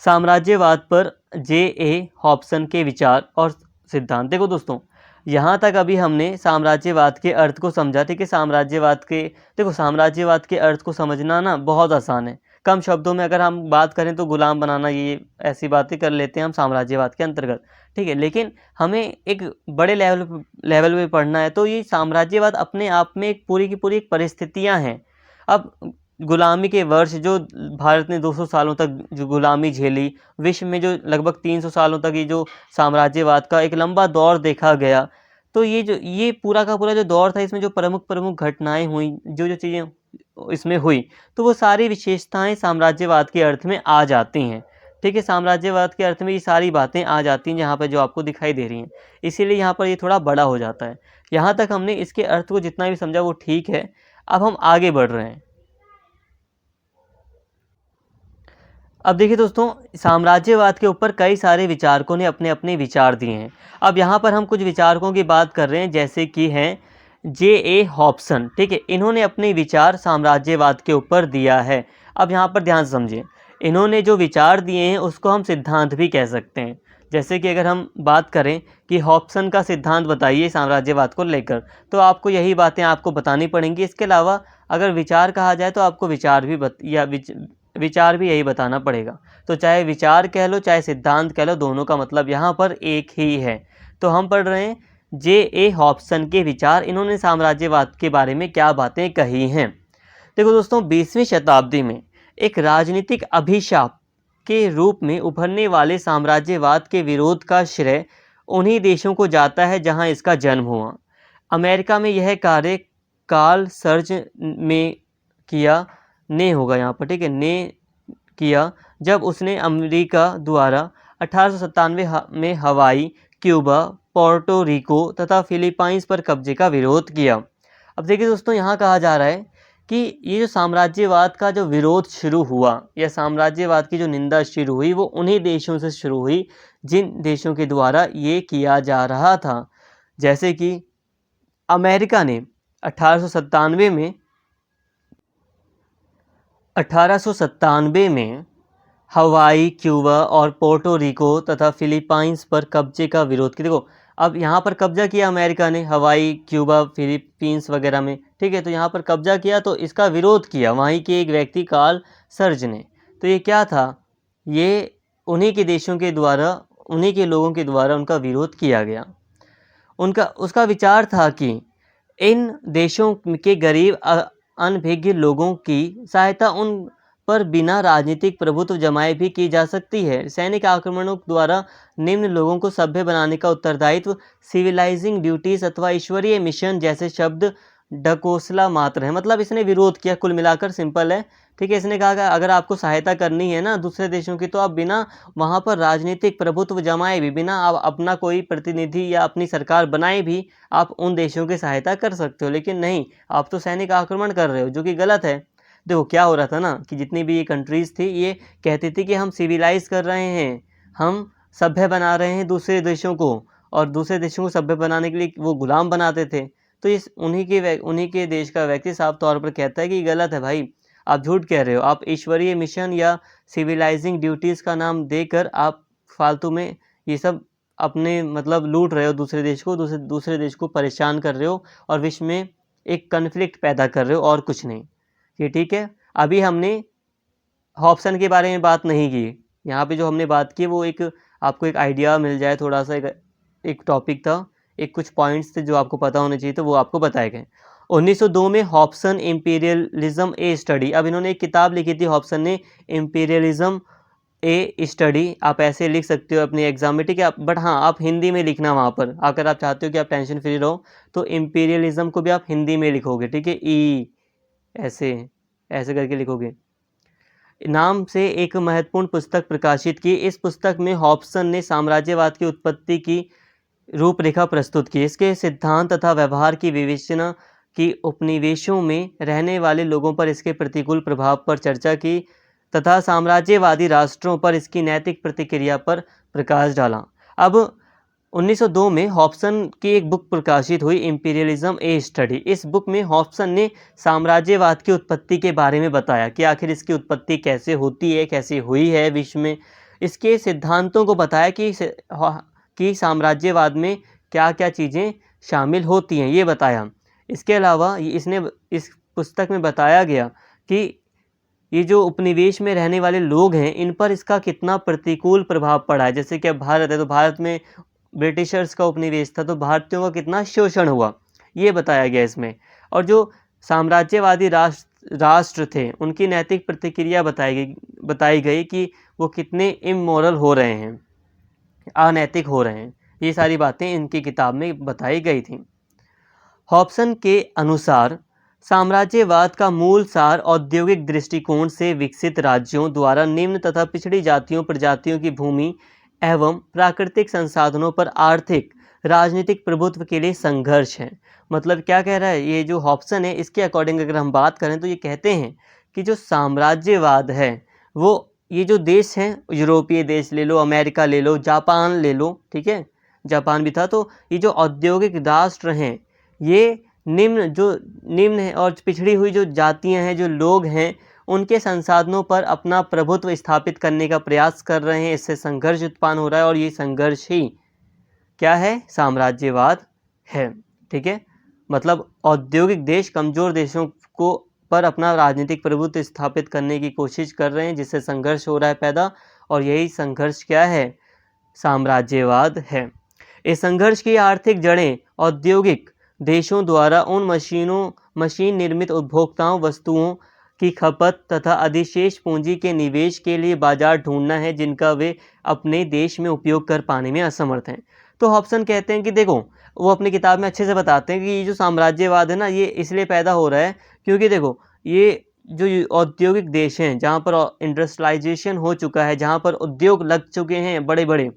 साम्राज्यवाद पर J.A. हॉब्सन के विचार और सिद्धांत। देखो दोस्तों, यहाँ तक अभी हमने साम्राज्यवाद के अर्थ को समझा। ठीक है, साम्राज्यवाद के अर्थ को समझना ना बहुत आसान है। कम शब्दों में अगर हम बात करें तो गुलाम बनाना, ये ऐसी बातें कर लेते हैं हम साम्राज्यवाद के अंतर्गत। ठीक है, लेकिन हमें एक बड़े लेवल पे पढ़ना है, तो ये साम्राज्यवाद अपने आप में एक पूरी की पूरी परिस्थितियाँ हैं। अब गुलामी के वर्ष, जो भारत ने 200 सालों तक जो गुलामी झेली, विश्व में जो लगभग 300 सालों तक ये जो साम्राज्यवाद का एक लंबा दौर देखा गया, तो ये पूरा का पूरा जो दौर था, इसमें जो प्रमुख घटनाएं हुई, जो चीज़ें इसमें हुई, तो वो सारी विशेषताएं साम्राज्यवाद के अर्थ में आ जाती हैं। ठीक है, साम्राज्यवाद के अर्थ में ये सारी बातें आ जाती हैं जहाँ पर जो आपको दिखाई दे रही हैं, इसीलिए यहाँ पर ये थोड़ा बड़ा हो जाता है। यहाँ तक हमने इसके अर्थ को जितना भी समझा वो ठीक है। अब हम आगे बढ़ रहे हैं। अब देखिए दोस्तों, साम्राज्यवाद के ऊपर कई सारे विचारकों ने अपने अपने विचार दिए हैं। अब यहाँ पर हम कुछ विचारकों की बात कर रहे हैं, जैसे कि हैं J.A. हॉब्सन। ठीक है, इन्होंने अपने विचार साम्राज्यवाद के ऊपर दिया है। अब यहाँ पर ध्यान से समझिए, इन्होंने जो विचार दिए हैं उसको हम सिद्धांत भी कह सकते हैं। जैसे कि अगर हम बात करें कि हॉब्सन का सिद्धांत बताइए साम्राज्यवाद को लेकर, तो आपको यही बातें आपको बतानी पड़ेंगी। इसके अलावा अगर विचार कहा जाए तो आपको विचार भी यही बताना पड़ेगा। तो चाहे विचार कह लो चाहे सिद्धांत कह लो, दोनों का मतलब यहाँ पर एक ही है। तो हम पढ़ रहे हैं J.A. हॉब्सन के विचार, इन्होंने साम्राज्यवाद के बारे में क्या बातें कही हैं। देखो दोस्तों, 20वीं शताब्दी में एक राजनीतिक अभिशाप के रूप में उभरने वाले साम्राज्यवाद के विरोध का श्रेय उन्हीं देशों को जाता है जहां इसका जन्म हुआ। अमेरिका में यह कार्य कार्ल सर्ज में किया ने होगा यहाँ पर, ठीक है, ने किया जब उसने अमेरिका द्वारा 1897 में हवाई, क्यूबा, पोर्टो रिको तथा फिलीपाइंस पर कब्जे का विरोध किया। अब देखिए दोस्तों, यहाँ कहा जा रहा है कि ये जो साम्राज्यवाद का जो विरोध शुरू हुआ या साम्राज्यवाद की जो निंदा शुरू हुई वो उन्हीं देशों से शुरू हुई जिन देशों के द्वारा ये किया जा रहा था। जैसे कि अमेरिका ने 1897 में हवाई, क्यूबा और पोर्टो रिको तथा फिलीपाइंस पर कब्जे का विरोध किया। देखो, अब यहाँ पर कब्जा किया अमेरिका ने हवाई, क्यूबा, फिलीपींस वगैरह में, ठीक है, तो यहाँ पर कब्जा किया तो इसका विरोध किया वहीं के एक व्यक्ति कार्ल सर्ज ने। तो ये क्या था, ये उन्हीं के देशों के द्वारा, उन्हीं के लोगों के द्वारा उनका विरोध किया गया। उसका विचार था कि इन देशों के गरीब अनभिज्ञ लोगों की सहायता उन पर बिना राजनीतिक प्रभुत्व जमाए भी की जा सकती है। सैनिक आक्रमणों द्वारा निम्न लोगों को सभ्य बनाने का उत्तरदायित्व सिविलाइजिंग ड्यूटीज अथवा ईश्वरीय मिशन जैसे शब्द ढकोसला मात्र है। मतलब इसने विरोध किया, कुल मिलाकर सिंपल है, ठीक है। इसने कहा कि अगर आपको सहायता करनी है ना दूसरे देशों की, तो आप बिना वहाँ पर राजनीतिक प्रभुत्व जमाए भी, बिना आप अपना कोई प्रतिनिधि या अपनी सरकार बनाए भी आप उन देशों की सहायता कर सकते हो, लेकिन नहीं, आप तो सैनिक आक्रमण कर रहे हो, जो कि गलत है। देखो क्या हो रहा था ना कि जितनी भी ये कंट्रीज़ थी ये कहती थी कि हम सिविलाइज कर रहे हैं, हम सभ्य बना रहे हैं दूसरे देशों को, और दूसरे देशों को सभ्य बनाने के लिए वो गुलाम बनाते थे। तो इस उन्हीं के देश का व्यक्ति साफ तौर पर कहता है कि गलत है भाई, आप झूठ कह रहे हो, आप ईश्वरीय मिशन या सिविलाइजिंग ड्यूटीज़ का नाम देकर आप फालतू में ये सब अपने मतलब लूट रहे हो दूसरे देश को, दूसरे देश को परेशान कर रहे हो और विश्व में एक कन्फ्लिक्ट पैदा कर रहे हो और कुछ नहीं। ये ठीक है। अभी हमने हॉब्सन के बारे में बात नहीं की, यहाँ पे जो हमने बात की वो एक आपको एक आइडिया मिल जाए, थोड़ा सा एक टॉपिक था, एक कुछ पॉइंट्स थे जो आपको पता होने चाहिए, तो वो आपको बताए गए। 1902 में हॉब्सन इम्पीरियलिज्म ए स्टडी, अब इन्होंने एक किताब लिखी थी हॉब्सन ने, इम्पीरियलिज्म ए स्टडी, आप ऐसे लिख सकते हो अपने एग्जाम में, ठीक है। बट हाँ, आप हिंदी में लिखना वहाँ पर, अगर आप चाहते हो कि आप टेंशन फ्री रहो तो इम्पीरियलिज्म को भी आप हिंदी में लिखोगे, ठीक है, ई ऐसे ऐसे करके लिखोगे। नाम से एक महत्वपूर्ण पुस्तक प्रकाशित की। इस पुस्तक में हॉब्सन ने साम्राज्यवाद की उत्पत्ति की रूपरेखा प्रस्तुत की, इसके सिद्धांत तथा व्यवहार की विवेचना की, उपनिवेशों में रहने वाले लोगों पर इसके प्रतिकूल प्रभाव पर चर्चा की तथा साम्राज्यवादी राष्ट्रों पर इसकी नैतिक प्रतिक्रिया पर प्रकाश डाला। अब 1902 में हॉब्सन की एक बुक प्रकाशित हुई, इम्पीरियलिज्म ए स्टडी। इस बुक में हॉब्सन ने साम्राज्यवाद की उत्पत्ति के बारे में बताया कि आखिर इसकी उत्पत्ति कैसे होती है, कैसे हुई है विश्व में, इसके सिद्धांतों को बताया कि साम्राज्यवाद में क्या क्या चीज़ें शामिल होती हैं, ये बताया। इसके अलावा इसने इस पुस्तक में बताया गया कि ये जो उपनिवेश में रहने वाले लोग हैं इन पर इसका कितना प्रतिकूल प्रभाव पड़ा है। जैसे कि अब भारत है तो भारत में ब्रिटिशर्स का उपनिवेश था तो भारतीयों का कितना शोषण हुआ, ये बताया गया इसमें। और जो साम्राज्यवादी राष्ट्र थे उनकी नैतिक प्रतिक्रिया बताई गई कि वो कितने इमोरल हो रहे हैं, अनैतिक हो रहे हैं। ये सारी बातें इनकी किताब में बताई गई थी। हॉब्सन के अनुसार साम्राज्यवाद का मूल सार औद्योगिक दृष्टिकोण से विकसित राज्यों द्वारा निम्न तथा पिछड़ी जातियों प्रजातियों की भूमि एवं प्राकृतिक संसाधनों पर आर्थिक राजनीतिक प्रभुत्व के लिए संघर्ष है। मतलब क्या कह रहा है ये जो हॉब्सन है, इसके अकॉर्डिंग अगर हम बात करें तो ये कहते हैं कि जो साम्राज्यवाद है वो ये जो देश हैं, यूरोपीय देश ले लो, अमेरिका ले लो, जापान ले लो, ठीक है, जापान भी था, तो ये जो औद्योगिक राष्ट्र हैं ये निम्न है और पिछड़ी हुई जो जातियां हैं, जो लोग हैं, उनके संसाधनों पर अपना प्रभुत्व स्थापित करने का प्रयास कर रहे हैं। इससे संघर्ष उत्पन्न हो रहा है और ये संघर्ष ही क्या है, साम्राज्यवाद है, ठीक है। मतलब औद्योगिक देश कमज़ोर देशों को पर अपना राजनीतिक प्रभुत्व स्थापित करने की कोशिश कर रहे हैं, जिससे संघर्ष हो रहा है पैदा, और यही संघर्ष क्या है, साम्राज्यवाद है। इस संघर्ष की आर्थिक जड़ें औद्योगिक देशों द्वारा उन मशीन निर्मित उपभोक्ताओं वस्तुओं की खपत तथा अधिशेष पूंजी के निवेश के लिए बाजार ढूंढना है जिनका वे अपने देश में उपयोग कर पाने में असमर्थ हैं। तो हॉब्सन कहते हैं कि देखो, वो अपनी किताब में अच्छे से बताते हैं कि ये जो साम्राज्यवाद है ना, ये इसलिए पैदा हो रहा है क्योंकि देखो, ये जो औद्योगिक देश हैं जहाँ पर इंडस्ट्रियलाइजेशन हो चुका है, जहाँ पर उद्योग लग चुके हैं बड़े बड़े,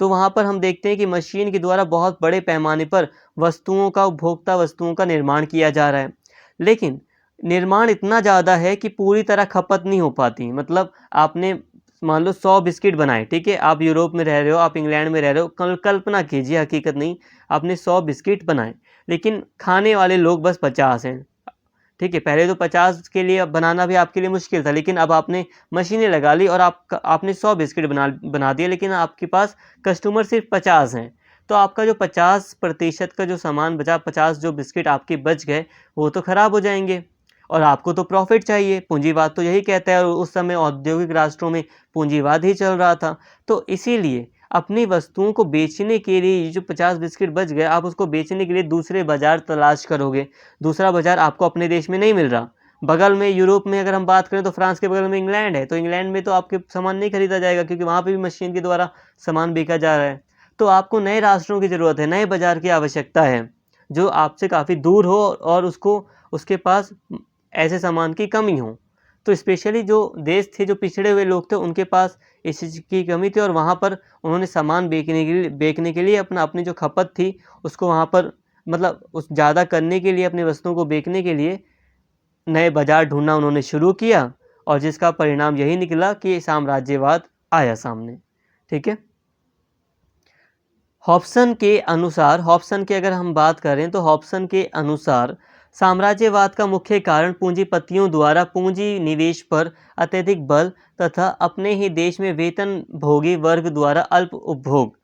तो वहाँ पर हम देखते हैं कि मशीन के द्वारा बहुत बड़े पैमाने पर वस्तुओं का, उपभोक्ता वस्तुओं का निर्माण किया जा रहा है। लेकिन निर्माण इतना ज़्यादा है कि पूरी तरह खपत नहीं हो पाती। मतलब आपने मान लो 100 बिस्किट बनाए, ठीक है, आप यूरोप में रह रहे हो, आप इंग्लैंड में रह रहे हो, कल्पना कीजिए, हकीकत नहीं, आपने 100 बिस्किट बनाए, लेकिन खाने वाले लोग बस 50 हैं। ठीक है, पहले तो 50 के लिए बनाना भी आपके लिए मुश्किल था, लेकिन अब आपने मशीनें लगा ली और आपने 100 बिस्किट बना दिए, लेकिन आपके पास कस्टमर सिर्फ 50 हैं। तो आपका जो 50% का जो सामान बचा, 50 जो बिस्किट आपके बच गए, वो तो ख़राब हो जाएंगे और आपको तो प्रॉफिट चाहिए। पूंजीवाद तो यही कहता है, और उस समय औद्योगिक राष्ट्रों में पूंजीवाद ही चल रहा था। तो इसीलिए अपनी वस्तुओं को बेचने के लिए, ये जो 50 बिस्किट बच गए, आप उसको बेचने के लिए दूसरे बाज़ार तलाश करोगे। दूसरा बाज़ार आपको अपने देश में नहीं मिल रहा। बगल में यूरोप में अगर हम बात करें तो फ्रांस के बगल में इंग्लैंड है, तो इंग्लैंड में तो आपके सामान नहीं खरीदा जाएगा क्योंकि वहाँ पे भी मशीन के द्वारा सामान बेचा जा रहा है। तो आपको नए राष्ट्रों की ज़रूरत है, नए बाज़ार की आवश्यकता है, जो आपसे काफ़ी दूर हो और उसके पास ऐसे सामान की कमी हो। तो स्पेशली जो देश थे, जो पिछड़े हुए लोग थे, उनके पास इस चीज़ की कमी थी और वहाँ पर उन्होंने सामान बेचने के लिए अपनी जो खपत थी उसको वहाँ पर, मतलब उस ज़्यादा करने के लिए, अपनी वस्तुओं को बेचने के लिए नए बाज़ार ढूँढना उन्होंने शुरू किया, और जिसका परिणाम यही निकला कि साम्राज्यवाद आया सामने। ठीक है। हॉब्सन के अनुसार, हॉब्सन की अगर हम बात करें तो हॉब्सन के अनुसार साम्राज्यवाद का मुख्य कारण पूंजीपतियों द्वारा पूंजी निवेश पर अत्यधिक बल तथा अपने ही देश में वेतन भोगी वर्ग द्वारा अल्प उपभोग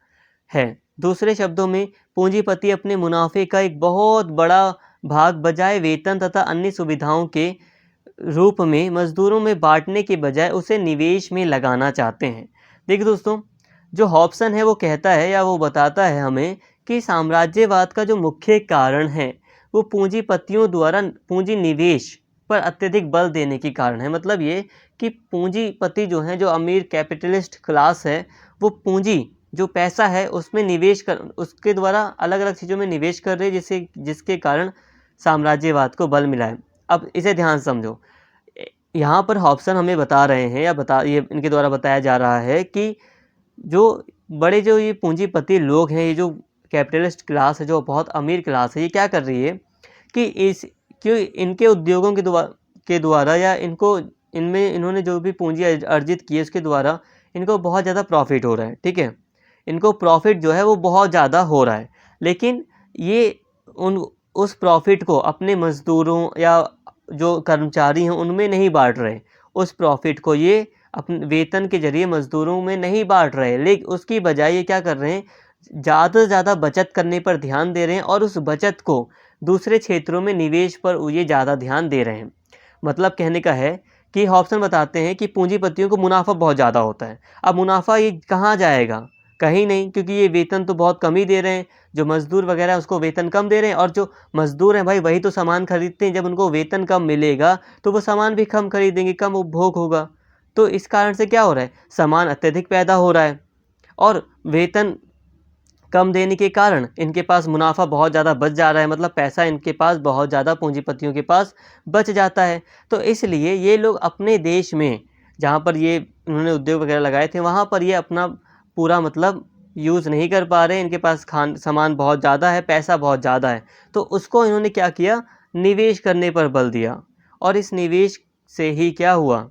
है। दूसरे शब्दों में, पूंजीपति अपने मुनाफे का एक बहुत बड़ा भाग बजाय वेतन तथा अन्य सुविधाओं के रूप में मजदूरों में बांटने के बजाय उसे निवेश में लगाना चाहते हैं। देखिए दोस्तों, जो हॉब्सन है वो कहता है, या वो बताता है हमें, कि साम्राज्यवाद का जो मुख्य कारण है वो पूंजीपतियों द्वारा पूंजी निवेश पर अत्यधिक बल देने के कारण है। मतलब ये कि पूंजीपति जो हैं, जो अमीर कैपिटलिस्ट क्लास है, वो पूंजी, जो पैसा है, उसमें निवेश कर, उसके द्वारा अलग अलग चीज़ों में निवेश कर रहे हैं, जिसके कारण साम्राज्यवाद को बल मिला है। अब इसे ध्यान से समझो। यहाँ पर हॉब्सन हमें बता रहे हैं, ये इनके द्वारा बताया जा रहा है कि जो ये पूंजीपति लोग हैं, ये जो कैपिटलिस्ट क्लास है, जो बहुत अमीर क्लास है, ये क्या कर रही है कि इनके उद्योगों के द्वारा या इन्होंने जो भी पूंजी अर्जित की है, उसके द्वारा इनको बहुत ज़्यादा प्रॉफिट हो रहा है। ठीक है, इनको प्रॉफिट जो है वो बहुत ज़्यादा हो रहा है, लेकिन ये उस प्रॉफिट को अपने मज़दूरों या जो कर्मचारी हैं उनमें नहीं बांट रहे। उस प्रॉफिट को ये अपने वेतन के जरिए मज़दूरों में नहीं बांट रहे, लेकिन उसकी बजाय ये क्या कर रहे हैं, ज़्यादा से ज़्यादा बचत करने पर ध्यान दे रहे हैं और उस बचत को दूसरे क्षेत्रों में निवेश पर ये ज़्यादा ध्यान दे रहे हैं। मतलब कहने का है कि हॉब्सन बताते हैं कि पूंजीपतियों को मुनाफा बहुत ज़्यादा होता है। अब मुनाफा ये कहाँ जाएगा? कहीं नहीं, क्योंकि ये वेतन तो बहुत कम ही दे रहे हैं। जो मज़दूर वगैरह उसको वेतन कम दे रहे हैं, और जो मज़दूर हैं भाई, वही तो सामान खरीदते हैं। जब उनको वेतन कम मिलेगा तो वो सामान भी कम खरीदेंगे, कम उपभोग होगा। तो इस कारण से क्या हो रहा है, सामान अत्यधिक पैदा हो रहा है और वेतन कम देने के कारण इनके पास मुनाफा बहुत ज़्यादा बच जा रहा है। मतलब पैसा इनके पास बहुत ज़्यादा पूंजीपतियों के पास बच जाता है। तो इसलिए ये लोग अपने देश में, जहाँ पर ये उन्होंने उद्योग वगैरह लगाए थे, वहाँ पर ये अपना पूरा मतलब यूज़ नहीं कर पा रहे। इनके पास सामान बहुत ज़्यादा है, पैसा बहुत ज़्यादा है, तो उसको इन्होंने क्या किया, निवेश करने पर बल दिया। और इस निवेश से ही क्या हुआ,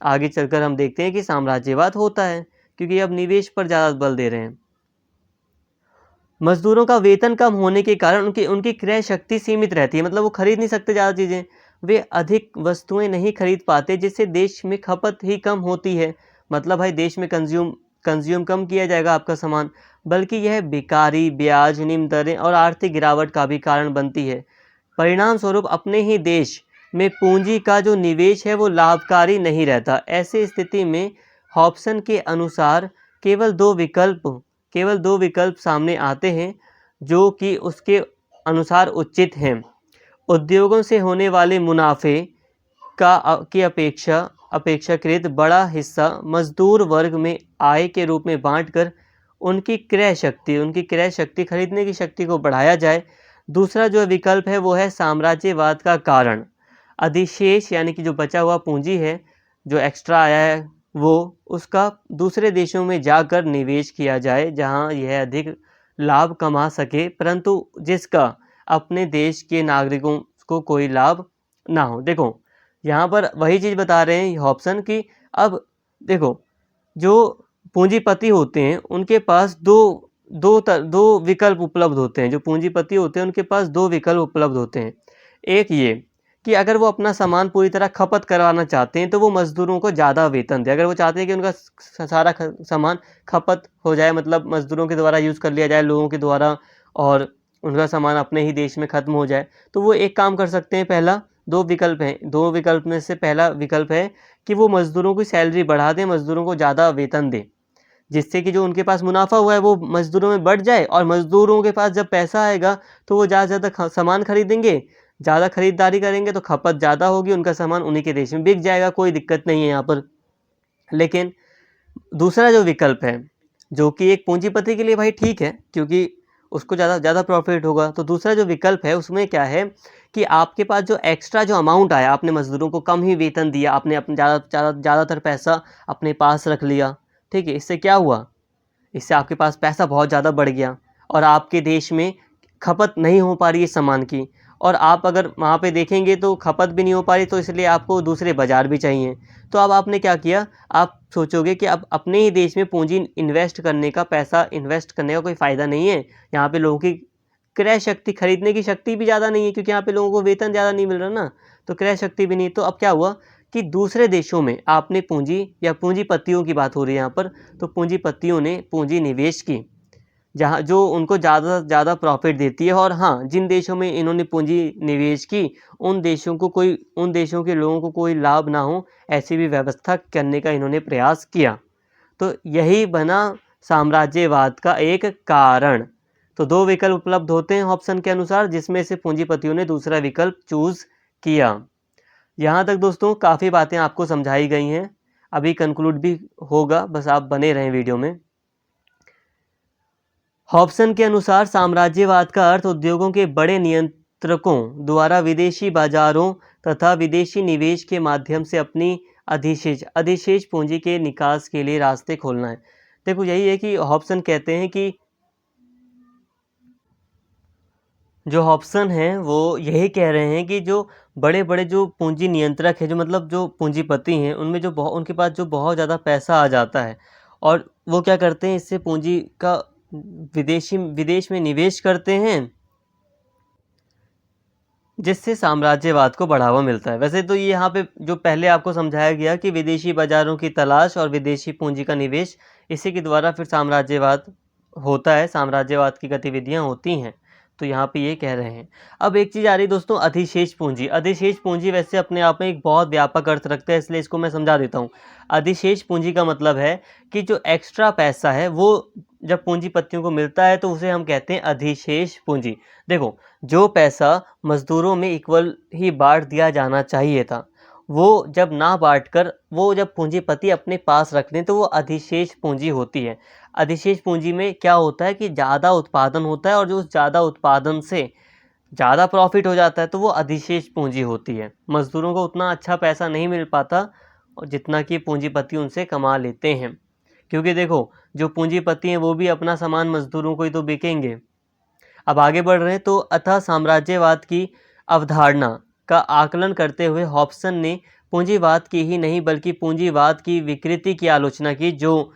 आगे चलकर हम देखते हैं कि साम्राज्यवाद होता है, क्योंकि अब निवेश पर ज़्यादा बल दे रहे हैं। मजदूरों का वेतन कम होने के कारण उनकी क्रय शक्ति सीमित रहती है। मतलब वो खरीद नहीं सकते ज़्यादा चीज़ें, वे अधिक वस्तुएं नहीं खरीद पाते, जिससे देश में खपत ही कम होती है। मतलब भाई, देश में कंज्यूम कम किया जाएगा आपका सामान, बल्कि यह बेकारी, ब्याज, निम्न दरें और आर्थिक गिरावट का भी कारण बनती है। परिणाम स्वरूप अपने ही देश में पूंजी का जो निवेश है वो लाभकारी नहीं रहता। ऐसी स्थिति में हॉब्सन के अनुसार केवल दो विकल्प सामने आते हैं, जो कि उसके अनुसार उचित हैं। उद्योगों से होने वाले मुनाफे की अपेक्षाकृत बड़ा हिस्सा मजदूर वर्ग में आय के रूप में बांटकर उनकी क्रय शक्ति खरीदने की शक्ति को बढ़ाया जाए। दूसरा जो विकल्प है वो है साम्राज्यवाद का कारण, अधिशेष यानी कि जो बचा हुआ पूंजी है, जो एक्स्ट्रा आया है, वो उसका दूसरे देशों में जाकर निवेश किया जाए जहां यह अधिक लाभ कमा सके, परंतु जिसका अपने देश के नागरिकों को कोई लाभ ना हो। देखो यहाँ पर वही चीज़ बता रहे हैं हॉब्सन की। अब देखो जो पूंजीपति होते हैं उनके पास दो विकल्प उपलब्ध होते हैं। जो पूंजीपति होते हैं उनके पास दो विकल्प उपलब्ध होते हैं। एक ये कि अगर वो अपना सामान पूरी तरह खपत करवाना चाहते हैं तो वो मज़दूरों को ज़्यादा वेतन दें। अगर वो चाहते हैं कि उनका सारा सामान खपत हो जाए, मतलब मज़दूरों के द्वारा यूज़ कर लिया जाए लोगों के द्वारा, और उनका सामान अपने ही देश में ख़त्म हो जाए, तो वो एक काम कर सकते हैं। पहला दो विकल्प हैं, दो विकल्प में से पहला विकल्प है कि वो मज़दूरों की सैलरी बढ़ा दें, मज़दूरों को ज़्यादा वेतन दें, जिससे कि जो उनके पास मुनाफा हुआ है वो मज़दूरों में बढ़ जाए, और मज़दूरों के पास जब पैसा आएगा तो वो ज़्यादा से ज़्यादा सामान खरीदेंगे, ज़्यादा खरीदारी करेंगे तो खपत ज़्यादा होगी, उनका सामान उन्हीं के देश में बिक जाएगा, कोई दिक्कत नहीं है यहाँ पर। लेकिन दूसरा जो विकल्प है, जो कि एक पूंजीपति के लिए भाई ठीक है, क्योंकि उसको ज़्यादा प्रॉफिट होगा, तो दूसरा जो विकल्प है उसमें क्या है कि आपके पास जो एक्स्ट्रा जो अमाउंट आया, आपने मज़दूरों को कम ही वेतन दिया, आपने अपने ज़्यादातर पैसा अपने पास रख लिया, ठीक है। इससे क्या हुआ, इससे आपके पास पैसा बहुत ज़्यादा बढ़ गया और आपके देश में खपत नहीं हो पा रही है सामान की, और आप अगर वहाँ पे देखेंगे तो खपत भी नहीं हो पा रही, तो इसलिए आपको दूसरे बाज़ार भी चाहिए। तो अब आपने क्या किया, आप सोचोगे कि अब अपने ही देश में पूंजी इन्वेस्ट करने का, पैसा इन्वेस्ट करने का कोई फ़ायदा नहीं है। यहाँ पे लोगों की क्रय शक्ति, खरीदने की शक्ति भी ज़्यादा नहीं है, क्योंकि यहाँ पे लोगों को वेतन ज़्यादा नहीं मिल रहा ना, तो क्रय शक्ति भी नहीं। तो अब क्या हुआ कि दूसरे देशों में आपने पूंजी, या पूंजीपतियों की बात हो रही है यहाँ पर, तो पूंजीपतियों ने पूंजी निवेश की जहाँ जो उनको ज़्यादा से ज़्यादा प्रॉफिट देती है। और हाँ, जिन देशों में इन्होंने पूंजी निवेश की, उन देशों के लोगों को कोई लाभ ना हो, ऐसी भी व्यवस्था करने का इन्होंने प्रयास किया। तो यही बना साम्राज्यवाद का एक कारण। तो दो विकल्प उपलब्ध होते हैं ऑप्शन के अनुसार, जिसमें से पूंजीपतियों ने दूसरा विकल्प चूज़ किया। यहाँ तक दोस्तों काफ़ी बातें आपको समझाई गई हैं, अभी कंक्लूड भी होगा, बस आप बने रहें वीडियो में। हॉब्सन के अनुसार साम्राज्यवाद का अर्थ उद्योगों के बड़े नियंत्रकों द्वारा विदेशी बाजारों तथा विदेशी निवेश के माध्यम से अपनी अधिशेष पूंजी के निकास के लिए रास्ते खोलना है। देखो यही है कि हॉब्सन कहते हैं कि जो हॉब्सन हैं वो यही कह रहे हैं कि जो बड़े बड़े जो पूंजी नियंत्रक है, जो मतलब जो पूंजीपति हैं, उनमें जो उनके पास जो बहुत ज़्यादा पैसा आ जाता है, और वो क्या करते हैं, इससे पूंजी का विदेश में निवेश करते हैं, जिससे साम्राज्यवाद को बढ़ावा मिलता है। वैसे तो ये यहाँ पे जो पहले आपको समझाया गया कि विदेशी बाजारों की तलाश और विदेशी पूंजी का निवेश, इसी के द्वारा फिर साम्राज्यवाद होता है, साम्राज्यवाद की गतिविधियाँ होती हैं। तो यहाँ पे ये कह रहे हैं। अब एक चीज़ आ रही दोस्तों, अधिशेष पूंजी। अधिशेष पूंजी वैसे अपने आप में एक बहुत व्यापक अर्थ रखता है, इसलिए इसको मैं समझा देता हूँ। अधिशेष पूंजी का मतलब है कि जो एक्स्ट्रा पैसा है वो जब पूंजीपतियों को मिलता है तो उसे हम कहते हैं अधिशेष पूंजी। देखो जो पैसा मजदूरों में इक्वल ही बांट दिया जाना चाहिए था, वो जब ना बांटकर वो जब पूंजीपति अपने पास रख लें तो वो अधिशेष पूंजी होती है। अधिशेष पूंजी में क्या होता है कि ज़्यादा उत्पादन होता है, और जो ज़्यादा उत्पादन से ज़्यादा प्रॉफिट हो जाता है तो वो अधिशेष पूंजी होती है। मज़दूरों को उतना अच्छा पैसा नहीं मिल पाता और जितना कि पूंजीपति उनसे कमा लेते हैं, क्योंकि देखो जो पूंजीपति हैं वो भी अपना सामान मज़दूरों को ही तो बेचेंगे। अब आगे बढ़ रहे हैं तो अतः साम्राज्यवाद की अवधारणा का आकलन करते हुए हॉब्सन ने पूंजीवाद की ही नहीं बल्कि पूंजीवाद की विकृति की आलोचना की, जो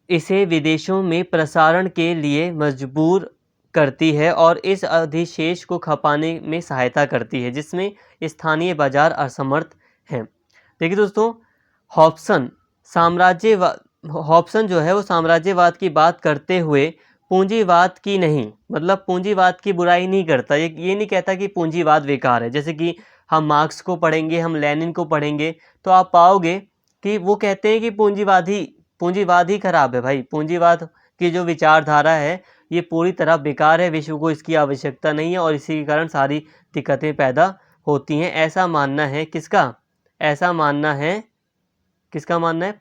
इसे विदेशों में प्रसारण के लिए मजबूर करती है और इस अधिशेष को खपाने में सहायता करती है, जिसमें स्थानीय बाजार असमर्थ हैं। देखिए दोस्तों, हॉब्सन हॉब्सन जो है वो साम्राज्यवाद की बात करते हुए पूंजीवाद की नहीं, मतलब पूंजीवाद की बुराई नहीं करता। ये नहीं कहता कि पूंजीवाद बेकार है। जैसे कि हम मार्क्स को पढ़ेंगे, हम लेनिन को पढ़ेंगे, तो आप पाओगे कि वो कहते हैं कि पूंजीवाद ही खराब है भाई। पूंजीवाद की जो विचारधारा है ये पूरी तरह बेकार है, विश्व को इसकी आवश्यकता नहीं है और इसी के कारण सारी दिक्कतें पैदा होती हैं। ऐसा मानना है किसका? ऐसा मानना है, किसका मानना है?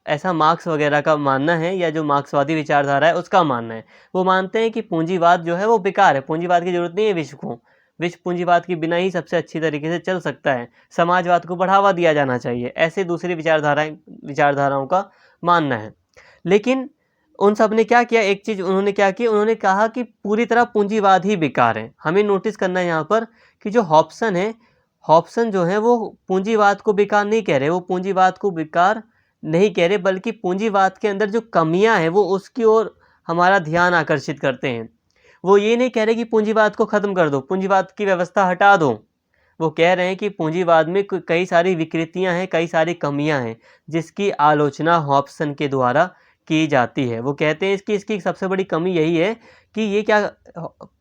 ऐसा मार्क्स वगैरह का मानना है, या जो मार्क्सवादी विचारधारा है उसका मानना है। वो मानते हैं कि पूंजीवाद जो है वो बेकार है, पूंजीवाद की जरूरत नहीं है विश्व को, विश्व पूंजीवाद के बिना ही सबसे अच्छी तरीके से चल सकता है, समाजवाद को बढ़ावा दिया जाना चाहिए, ऐसे दूसरी विचारधाराओं का मानना है। लेकिन उन सब ने क्या किया, एक चीज़ उन्होंने क्या की, उन्होंने कहा कि पूरी तरह पूंजीवाद ही बेकार है। हमें नोटिस करना है यहाँ पर कि जो हॉब्सन है, हॉब्सन जो है वो पूंजीवाद को बेकार नहीं कह रहे, वो पूंजीवाद को बेकार नहीं कह रहे, बल्कि पूंजीवाद के अंदर जो कमियां हैं वो उसकी ओर हमारा ध्यान आकर्षित करते हैं। वो ये नहीं कह रहे कि पूंजीवाद को ख़त्म कर दो, पूंजीवाद की व्यवस्था हटा दो। वो कह रहे हैं कि पूंजीवाद में कई सारी विकृतियां हैं, कई सारी कमियां हैं, जिसकी आलोचना हॉब्सन के द्वारा की जाती है। वो कहते हैं कि इसकी सबसे बड़ी कमी यही है कि ये क्या,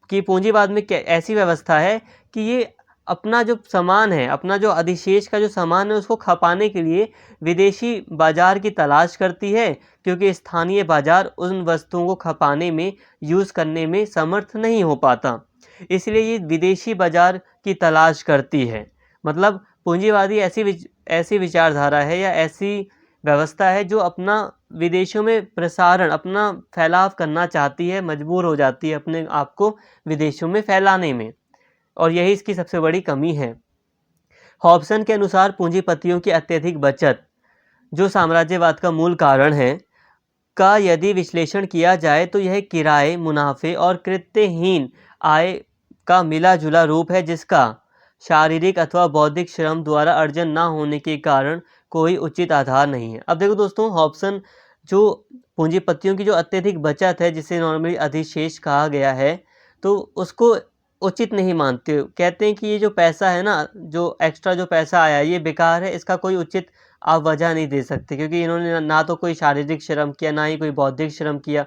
कि पूंजीवाद में ऐसी व्यवस्था है कि ये अपना जो सामान है, अपना जो अधिशेष का जो सामान है उसको खपाने के लिए विदेशी बाजार की तलाश करती है, क्योंकि स्थानीय बाजार उन वस्तुओं को खपाने में, यूज़ करने में समर्थ नहीं हो पाता, इसलिए ये विदेशी बाजार की तलाश करती है। मतलब पूंजीवादी ऐसी विचारधारा है या ऐसी व्यवस्था है जो अपना विदेशों में प्रसारण, अपना फैलाव करना चाहती है, मजबूर हो जाती है अपने आप को विदेशों में फैलाने में, और यही इसकी सबसे बड़ी कमी है। हॉब्सन के अनुसार पूंजीपतियों की अत्यधिक बचत, जो साम्राज्यवाद का मूल कारण है, का यदि विश्लेषण किया जाए तो यह किराए, मुनाफे और कृत्यहीन आय का मिला जुला रूप है, जिसका शारीरिक अथवा बौद्धिक श्रम द्वारा अर्जन न होने के कारण कोई उचित आधार नहीं है। अब देखो दोस्तों, हॉब्सन जो पूंजीपतियों की जो अत्यधिक बचत है, जिसे नॉर्मली अधिशेष कहा गया है, तो उसको उचित नहीं मानते। कहते हैं कि ये जो पैसा है ना, जो एक्स्ट्रा जो पैसा आया, ये बेकार है, इसका कोई उचित आप वजह नहीं दे सकते, क्योंकि इन्होंने ना तो कोई शारीरिक श्रम किया, ना ही कोई बौद्धिक श्रम किया।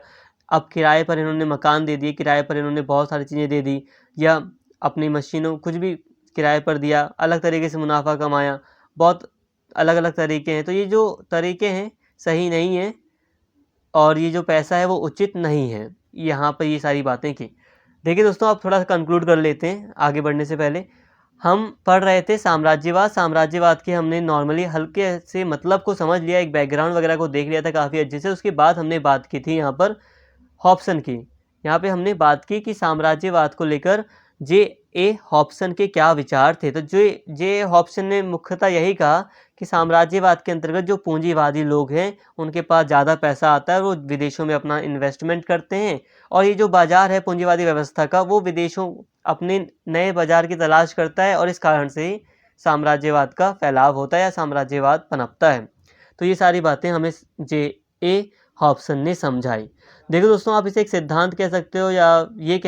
अब किराए पर इन्होंने मकान दे दिए, किराए पर इन्होंने बहुत सारी चीज़ें दे दी, या अपनी मशीनों कुछ भी किराए पर दिया, अलग तरीके से मुनाफा कमाया, बहुत अलग अलग तरीके हैं। तो ये जो तरीके हैं सही नहीं हैं, और ये जो पैसा है वो उचित नहीं है। यहाँ पर ये सारी बातें की। देखिए दोस्तों, आप थोड़ा सा कंक्लूड कर लेते हैं आगे बढ़ने से पहले। हम पढ़ रहे थे साम्राज्यवाद के हमने नॉर्मली हल्के से मतलब को समझ लिया, एक बैकग्राउंड वगैरह को देख लिया था काफ़ी अच्छे से। उसके बाद हमने बात की थी यहाँ पर हॉब्सन की। यहाँ पे हमने बात की कि साम्राज्यवाद को लेकर जे हॉब्सन के क्या विचार थे। तो जे हॉब्सन ने मुख्यतः यही कहा कि साम्राज्यवाद के अंतर्गत जो पूंजीवादी लोग हैं, उनके पास ज़्यादा पैसा आता है, वो विदेशों में अपना इन्वेस्टमेंट करते हैं, और ये जो बाज़ार है पूंजीवादी व्यवस्था का, वो विदेशों अपने नए बाज़ार की तलाश करता है, और इस कारण से ही साम्राज्यवाद का फैलाव होता है या साम्राज्यवाद पनपता है। तो ये सारी बातें हमें जे हॉब्सन ने समझाई। देखो दोस्तों, आप इसे एक सिद्धांत कह सकते हो, या ये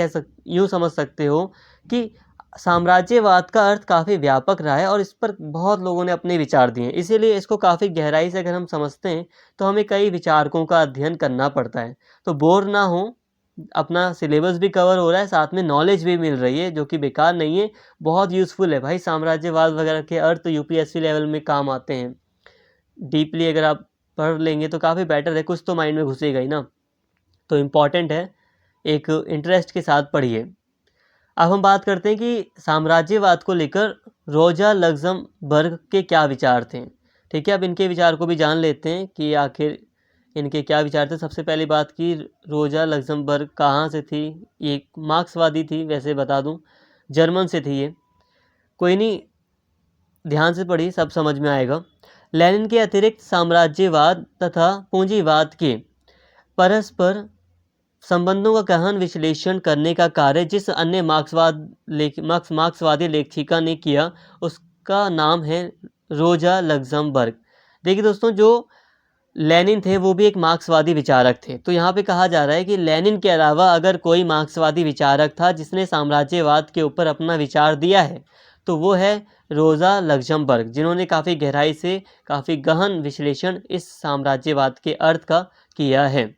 यूँ समझ सकते हो कि साम्राज्यवाद का अर्थ काफ़ी व्यापक रहा है, और इस पर बहुत लोगों ने अपने विचार दिए हैं। इसीलिए इसको काफ़ी गहराई से अगर हम समझते हैं तो हमें कई विचारकों का अध्ययन करना पड़ता है। तो बोर ना हो, अपना सिलेबस भी कवर हो रहा है, साथ में नॉलेज भी मिल रही है, जो कि बेकार नहीं है, बहुत यूज़फुल है भाई। साम्राज्यवाद वगैरह के अर्थ यूपीएससी लेवल में काम आते हैं। डीपली अगर आप पढ़ लेंगे तो काफ़ी बेटर है, कुछ तो माइंड में घुसेगा ही ना। तो इम्पॉर्टेंट है, एक इंटरेस्ट के साथ पढ़िए। अब हम बात करते हैं कि साम्राज्यवाद को लेकर रोजा लग्जमबर्ग के क्या विचार थे। ठीक है, अब इनके विचार को भी जान लेते हैं कि आखिर इनके क्या विचार थे। सबसे पहली बात की, रोजा लग्जमबर्ग कहाँ से थी। ये मार्क्सवादी थी, वैसे बता दूं, जर्मन से थी ये। कोई नहीं, ध्यान से पढ़िए, सब समझ में आएगा। लेनिन के अतिरिक्त साम्राज्यवाद तथा पूंजीवाद के परस्पर संबंधों का गहन विश्लेषण करने का कार्य जिस अन्य मार्क्सवादी लेखिका ने किया, उसका नाम है रोजा लग्जमबर्ग। देखिए दोस्तों, जो लेनिन थे वो भी एक मार्क्सवादी विचारक थे। तो यहाँ पे कहा जा रहा है कि लेनिन के अलावा अगर कोई मार्क्सवादी विचारक था जिसने साम्राज्यवाद के ऊपर अपना विचार दिया है, तो वो है रोजा लग्जमबर्ग, जिन्होंने काफ़ी गहराई से, काफ़ी गहन विश्लेषण इस साम्राज्यवाद के अर्थ का किया है।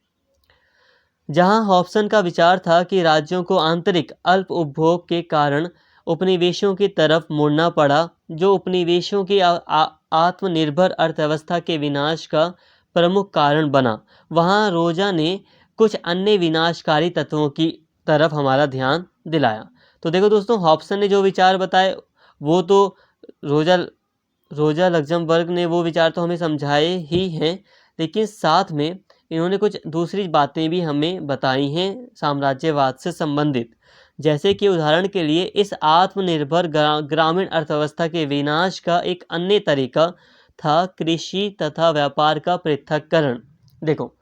जहां हॉब्सन का विचार था कि राज्यों को आंतरिक अल्प उपभोग के कारण उपनिवेशों की तरफ मुड़ना पड़ा, जो उपनिवेशों की आत्मनिर्भर अर्थव्यवस्था के विनाश का प्रमुख कारण बना, वहां रोजा ने कुछ अन्य विनाशकारी तत्वों की तरफ हमारा ध्यान दिलाया। तो देखो दोस्तों, हॉब्सन ने जो विचार बताए वो तो रोजा लग्जमबर्ग ने वो विचार तो हमें समझाए ही हैं, लेकिन साथ में इन्होंने कुछ दूसरी बातें भी हमें बताई हैं साम्राज्यवाद से संबंधित। जैसे कि उदाहरण के लिए इस आत्मनिर्भर ग्रामीण अर्थव्यवस्था के विनाश का एक अन्य तरीका था कृषि तथा व्यापार का पृथक्करण। देखो,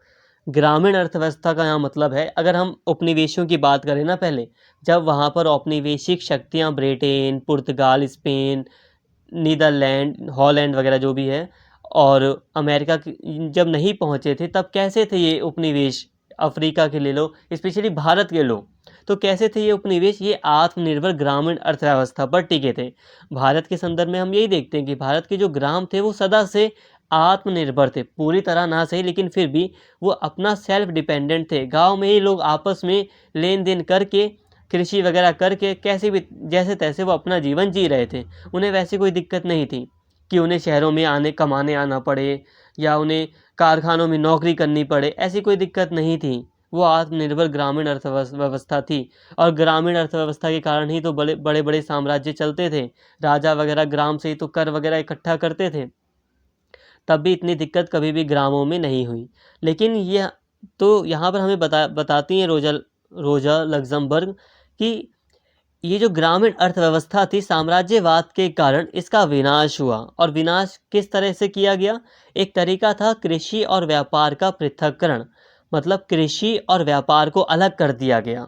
ग्रामीण अर्थव्यवस्था का यहाँ मतलब है, अगर हम उपनिवेशों की बात करें ना, पहले जब वहाँ पर औपनिवेशिक शक्तियाँ ब्रिटेन, पुर्तगाल, स्पेन, नीदरलैंड, हॉलैंड वगैरह जो भी है, और अमेरिका जब नहीं पहुँचे थे, तब कैसे थे ये उपनिवेश? अफ्रीका के ले लो, स्पेशली भारत के लो, तो कैसे थे ये उपनिवेश? ये आत्मनिर्भर ग्रामीण अर्थव्यवस्था पर टिके थे। भारत के संदर्भ में हम यही देखते हैं कि भारत के जो ग्राम थे वो सदा से आत्मनिर्भर थे, पूरी तरह ना सही लेकिन फिर भी वो अपना सेल्फ डिपेंडेंट थे। गांव में ही लोग आपस में लेन देन करके, कृषि वगैरह करके, कैसे भी जैसे तैसे वो अपना जीवन जी रहे थे। उन्हें वैसी कोई दिक्कत नहीं थी कि उन्हें शहरों में कमाने आना पड़े या उन्हें कारखानों में नौकरी करनी पड़े, ऐसी कोई दिक्कत नहीं थी। वो आत्मनिर्भर ग्रामीण अर्थव्यवस्था थी, और ग्रामीण अर्थव्यवस्था के कारण ही तो बड़े बड़े साम्राज्य चलते थे। राजा वगैरह ग्राम से ही तो कर वगैरह इकट्ठा करते थे, तब भी इतनी दिक्कत कभी भी ग्रामों में नहीं हुई। लेकिन ये तो यहाँ पर हमें बताती हैं रोजा लग्जमबर्ग कि ये जो ग्रामीण अर्थव्यवस्था थी, साम्राज्यवाद के कारण इसका विनाश हुआ। और विनाश किस तरह से किया गया? एक तरीका था कृषि और व्यापार का पृथक्करण, मतलब कृषि और व्यापार को अलग कर दिया गया,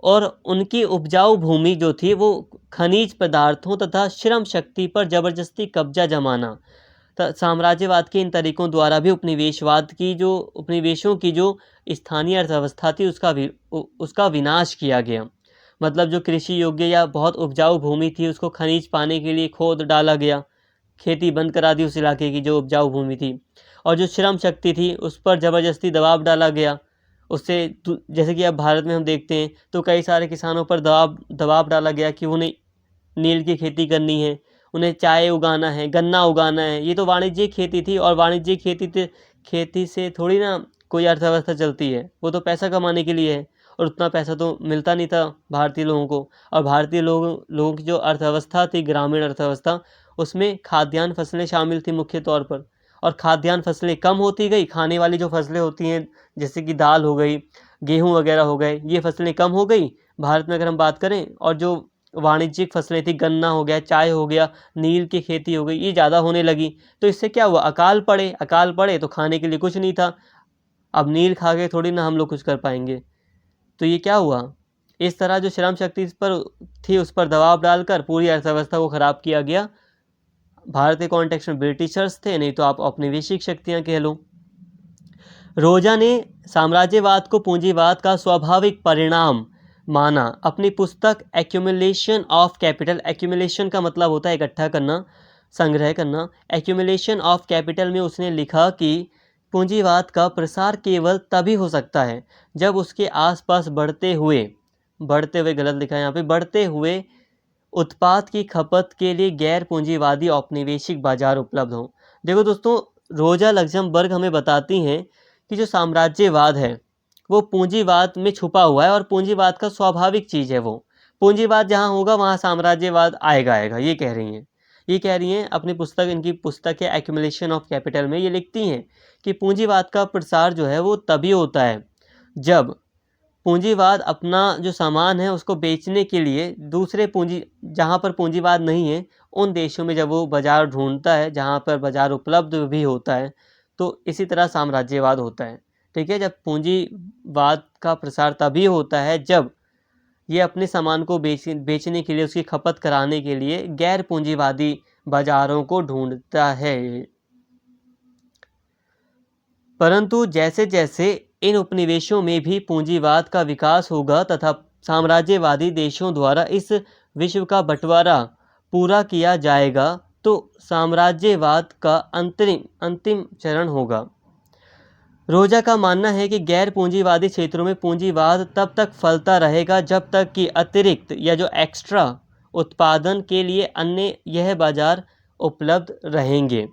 और उनकी उपजाऊ भूमि जो थी वो खनिज पदार्थों तथा श्रम शक्ति पर जबरदस्ती कब्जा जमाना। साम्राज्यवाद के इन तरीकों द्वारा भी उपनिवेशों की जो स्थानीय अर्थव्यवस्था थी उसका विनाश किया गया। मतलब जो कृषि योग्य या बहुत उपजाऊ भूमि थी उसको खनिज पाने के लिए खोद डाला गया, खेती बंद करा दी उस इलाके की जो उपजाऊ भूमि थी। और जो श्रम शक्ति थी उस पर ज़बरदस्ती दबाव डाला गया। उससे जैसे कि अब भारत में हम देखते हैं तो कई सारे किसानों पर दबाव डाला गया कि उन्हें नील की खेती करनी है, उन्हें चाय उगाना है, गन्ना उगाना है। ये तो वाणिज्यिक खेती थी, और वाणिज्यिक खेती से थोड़ी ना कोई अर्थव्यवस्था चलती है, वो तो पैसा कमाने के लिए है, और उतना पैसा तो मिलता नहीं था भारतीय लोगों को। और भारतीय लोगों की जो अर्थव्यवस्था थी, ग्रामीण अर्थव्यवस्था, उसमें खाद्यान्न फसलें शामिल थी मुख्य तौर पर। और खाद्यान्न फसलें कम होती गई, खाने वाली जो फसलें होती हैं जैसे कि दाल हो गई, गेहूँ वगैरह हो गए, ये फसलें कम हो गई भारत में अगर हम बात करें। और जो वाणिज्यिक फसलें थी, गन्ना हो गया, चाय हो गया, नील की खेती हो गई, ये ज़्यादा होने लगी। तो इससे क्या हुआ? अकाल पड़े तो खाने के लिए कुछ नहीं था। अब नील खा के थोड़ी ना हम लोग कुछ कर पाएंगे। तो ये क्या हुआ? इस तरह जो श्रम शक्ति इस पर थी उस पर दबाव डालकर पूरी अर्थव्यवस्था को खराब किया गया। भारत के कॉन्टेक्स्ट में ब्रिटिशर्स थे, नहीं तो आप औपनिवेशिक शक्तियाँ कह लो। रोजा ने साम्राज्यवाद को पूंजीवाद का स्वाभाविक परिणाम माना। अपनी पुस्तक एक्यूमुलेशन ऑफ कैपिटल, एक्यूमुलेशन का मतलब होता है इकट्ठा करना, संग्रह करना, एक्यूमुलेशन ऑफ कैपिटल में उसने लिखा कि पूंजीवाद का प्रसार केवल तभी हो सकता है जब उसके आसपास बढ़ते हुए गलत लिखा है यहाँ पे, बढ़ते हुए उत्पाद की खपत के लिए गैर पूंजीवादी औपनिवेशिक बाजार उपलब्ध हों। देखो दोस्तों, रोजा लग्जमबर्ग हमें बताती हैं कि जो साम्राज्यवाद है वो पूंजीवाद में छुपा हुआ है, और पूंजीवाद का स्वाभाविक चीज़ है वो। पूंजीवाद जहाँ होगा वहाँ साम्राज्यवाद आएगा, ये कह रही हैं अपनी पुस्तक, इनकी पुस्तक है एक्यूमुलेशन ऑफ कैपिटल में ये लिखती हैं कि पूंजीवाद का प्रसार जो है वो तभी होता है जब पूंजीवाद अपना जो सामान है उसको बेचने के लिए जहाँ पर पूंजीवाद नहीं है उन देशों में जब वो बाज़ार ढूंढता है जहाँ पर बाज़ार उपलब्ध भी होता है, तो इसी तरह साम्राज्यवाद होता है। ठीक है, जब पूंजीवाद का प्रसार तभी होता है जब ये अपने सामान को बेचने के लिए, उसकी खपत कराने के लिए गैर पूंजीवादी बाज़ारों को ढूंढता है। परंतु जैसे जैसे इन उपनिवेशों में भी पूंजीवाद का विकास होगा तथा साम्राज्यवादी देशों द्वारा इस विश्व का बंटवारा पूरा किया जाएगा, तो साम्राज्यवाद का अंतिम चरण होगा। रोजा का मानना है कि गैर पूंजीवादी क्षेत्रों में पूंजीवाद तब तक फलता रहेगा जब तक कि अतिरिक्त या जो एक्स्ट्रा उत्पादन के लिए अन्य यह बाजार उपलब्ध रहेंगे।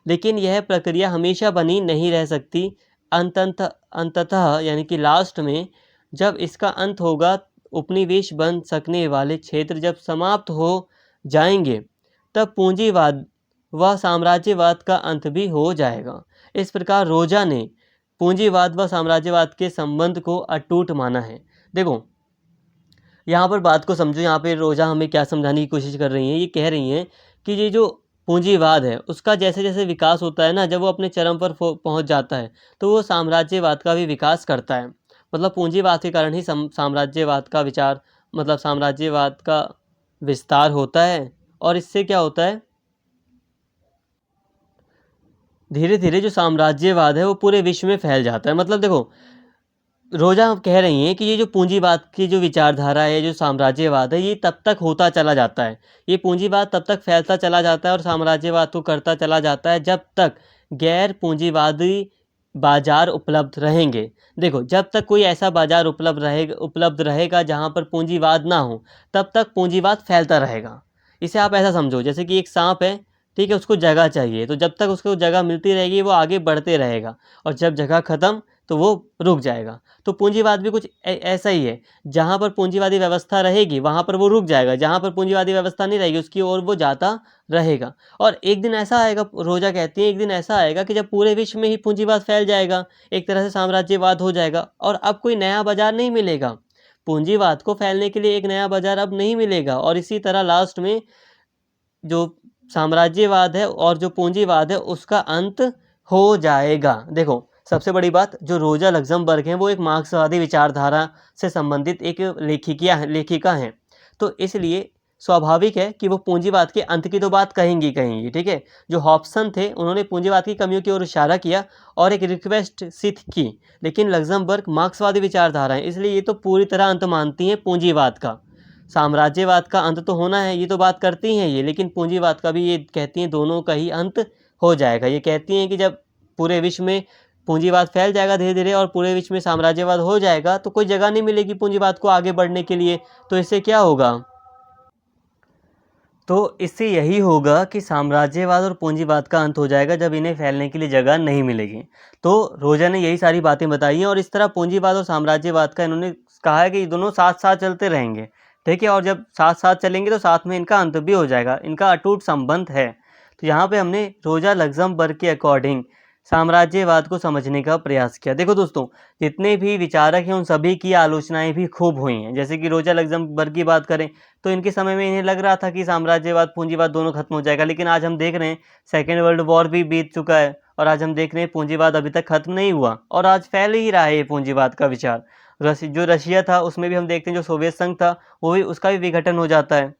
लेकिन यह प्रक्रिया हमेशा बनी नहीं रह सकती। अंततः यानी कि लास्ट में जब इसका अंत होगा, उपनिवेश बन सकने वाले क्षेत्र जब समाप्त हो जाएंगे, तब पूंजीवाद व साम्राज्यवाद का अंत भी हो जाएगा। इस प्रकार रोजा ने पूंजीवाद व साम्राज्यवाद के संबंध को अटूट माना है। देखो यहाँ पर बात को समझो, यहाँ पे रोजा हमें क्या समझाने की कोशिश कर रही हैं, ये कह रही हैं कि ये जो पूंजीवाद है उसका जैसे जैसे विकास होता है ना, जब वो अपने चरम पर पहुँच जाता है तो वो साम्राज्यवाद का भी विकास करता है। मतलब पूंजीवाद के कारण ही साम्राज्यवाद का विचार, मतलब साम्राज्यवाद का विस्तार होता है, और इससे क्या होता है, धीरे धीरे जो साम्राज्यवाद है वो पूरे विश्व में फैल जाता है। मतलब देखो रोजा कह रही हैं कि ये जो पूंजीवाद की जो विचारधारा है, जो साम्राज्यवाद है, ये तब तक होता चला जाता है, ये पूंजीवाद तब तक फैलता चला जाता है और साम्राज्यवाद को करता चला जाता है जब तक गैर पूंजीवादी बाजार उपलब्ध रहेंगे। देखो जब तक कोई ऐसा बाजार उपलब्ध रहेगा जहाँ पर पूंजीवाद ना हो, तब तक पूंजीवाद फैलता रहेगा। इसे आप ऐसा समझो जैसे कि एक सांप है, ठीक है, उसको जगह चाहिए, तो जब तक उसको जगह मिलती रहेगी वो आगे बढ़ते रहेगा, और जब जगह ख़त्म तो वो रुक जाएगा। तो पूंजीवाद भी कुछ ऐसा ही है, जहाँ पर पूंजीवादी व्यवस्था रहेगी वहाँ पर वो रुक जाएगा, जहाँ पर पूंजीवादी व्यवस्था नहीं रहेगी उसकी ओर वो जाता रहेगा। और एक दिन ऐसा आएगा, रोजा कहती है, एक दिन ऐसा आएगा कि जब पूरे विश्व में ही पूंजीवाद फैल जाएगा, एक तरह से साम्राज्यवाद हो जाएगा, और अब कोई नया बाजार नहीं मिलेगा। पूंजीवाद को फैलने के लिए एक नया बाजार अब नहीं मिलेगा, और इसी तरह लास्ट में जो साम्राज्यवाद है और जो पूंजीवाद है उसका अंत हो जाएगा। देखो सबसे बड़ी बात, जो रोजा लग्जमबर्ग हैं वो एक मार्क्सवादी विचारधारा से संबंधित एक लेखिका हैं, तो इसलिए स्वाभाविक है कि वो पूंजीवाद के अंत की तो बात कहेंगी, ठीक है। जो हॉब्सन थे उन्होंने पूंजीवाद की कमियों की ओर इशारा किया और एक रिक्वेस्ट सिद्ध की, लेकिन लग्जमबर्ग मार्क्सवादी विचारधारा है, इसलिए ये तो पूरी तरह अंत मानती हैं पूंजीवाद का। साम्राज्यवाद का अंत तो होना है, ये तो बात करती हैं ये, लेकिन पूंजीवाद का भी ये कहती हैं दोनों का ही अंत हो जाएगा। ये कहती हैं कि जब पूरे विश्व में पूंजीवाद फैल जाएगा धीरे धीरे और पूरे विश्व में साम्राज्यवाद हो जाएगा तो कोई जगह नहीं मिलेगी पूंजीवाद को आगे बढ़ने के लिए। तो इससे क्या होगा, तो इससे यही होगा कि साम्राज्यवाद और पूंजीवाद का अंत हो जाएगा जब इन्हें फैलने के लिए जगह नहीं मिलेगी। तो रोजा ने यही सारी बातें बताई हैं, और इस तरह पूंजीवाद और साम्राज्यवाद का इन्होंने कहा है कि ये दोनों साथ साथ चलते रहेंगे, ठीक है, और जब साथ साथ चलेंगे तो साथ में इनका अंत भी हो जाएगा, इनका अटूट संबंध है। तो यहाँ पे हमने रोजा लग्जमबर्ग के अकॉर्डिंग साम्राज्यवाद को समझने का प्रयास किया। देखो दोस्तों, जितने भी विचारक हैं उन सभी की आलोचनाएं भी खूब हुई हैं। जैसे कि रोजा लग्जमबर्ग की बात करें तो इनके समय में इन्हें लग रहा था कि साम्राज्यवाद पूंजीवाद दोनों खत्म हो जाएगा, लेकिन आज हम देख रहे हैं सेकेंड वर्ल्ड वॉर भी बीत चुका है और आज हम देख रहे हैं पूंजीवाद अभी तक खत्म नहीं हुआ और आज फैल ही रहा है ये पूंजीवाद का विचार। जो रशिया था उसमें भी हम देखते हैं, जो सोवियत संघ था वो भी, उसका भी विघटन हो जाता है।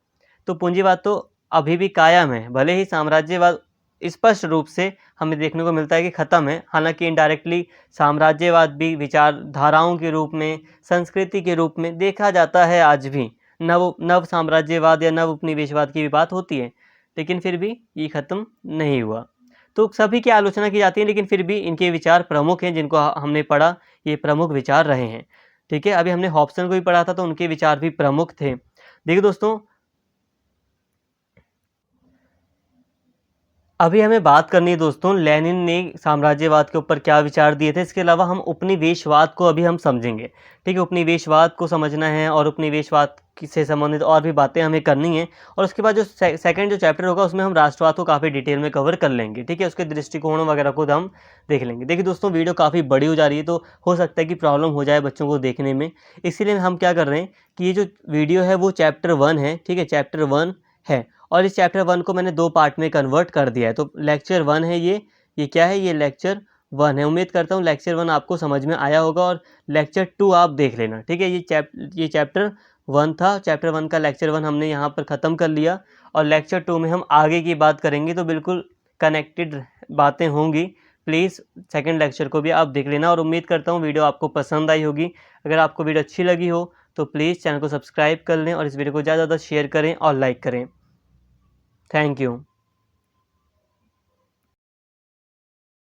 तो पूंजीवाद तो अभी भी कायम है, भले ही साम्राज्यवाद स्पष्ट रूप से हमें देखने को मिलता है कि ख़त्म है, हालांकि इनडायरेक्टली साम्राज्यवाद भी विचारधाराओं के रूप में, संस्कृति के रूप में देखा जाता है। आज भी नव साम्राज्यवाद या नव उपनिवेशवाद की भी बात होती है, लेकिन फिर भी ये ख़त्म नहीं हुआ। तो सभी की आलोचना की जाती है, लेकिन फिर भी इनके विचार प्रमुख हैं, जिनको हमने पढ़ा, ये प्रमुख विचार रहे हैं, ठीक है। अभी हमने हॉब्सन को भी पढ़ा था तो उनके विचार भी प्रमुख थे। देखिए दोस्तों, अभी हमें बात करनी है दोस्तों, लेनिन ने साम्राज्यवाद के ऊपर क्या विचार दिए थे। इसके अलावा हम उपनिवेशवाद को अभी हम समझेंगे, ठीक है। उपनिवेशवाद को समझना है और उपनिवेशवाद से संबंधित और भी बातें हमें करनी है, और उसके बाद जो सेकंड जो चैप्टर होगा उसमें हम राष्ट्रवाद को काफ़ी डिटेल में कवर कर लेंगे, ठीक है। उसके दृष्टिकोण वगैरह को हम देख लेंगे। देखिए दोस्तों, वीडियो काफ़ी बड़ी हो जा रही है तो हो सकता है कि प्रॉब्लम हो जाए बच्चों को देखने में, इसीलिए हम क्या कर रहे हैं कि ये जो वीडियो है वो चैप्टर 1 है, ठीक है, चैप्टर 1 है, और इस चैप्टर 1 को मैंने 2 पार्ट में कन्वर्ट कर दिया है। तो लेक्चर 1 है ये क्या है, ये लेक्चर 1 है। उम्मीद करता हूँ लेक्चर 1 आपको समझ में आया होगा, और लेक्चर 2 आप देख लेना, ठीक है। ये चैप्टर 1 था, चैप्टर 1 का लेक्चर 1 हमने यहाँ पर ख़त्म कर लिया, और लेक्चर 2 में हम आगे की बात करेंगे, तो बिल्कुल कनेक्टेड बातें होंगी। प्लीज़ सेकंड लेक्चर को भी आप देख लेना, और उम्मीद करता हूँ वीडियो आपको पसंद आई होगी। अगर आपको वीडियो अच्छी लगी हो तो प्लीज़ चैनल को सब्सक्राइब कर लें और इस वीडियो को ज़्यादा से ज़्यादा शेयर करें और लाइक करें। Thank you.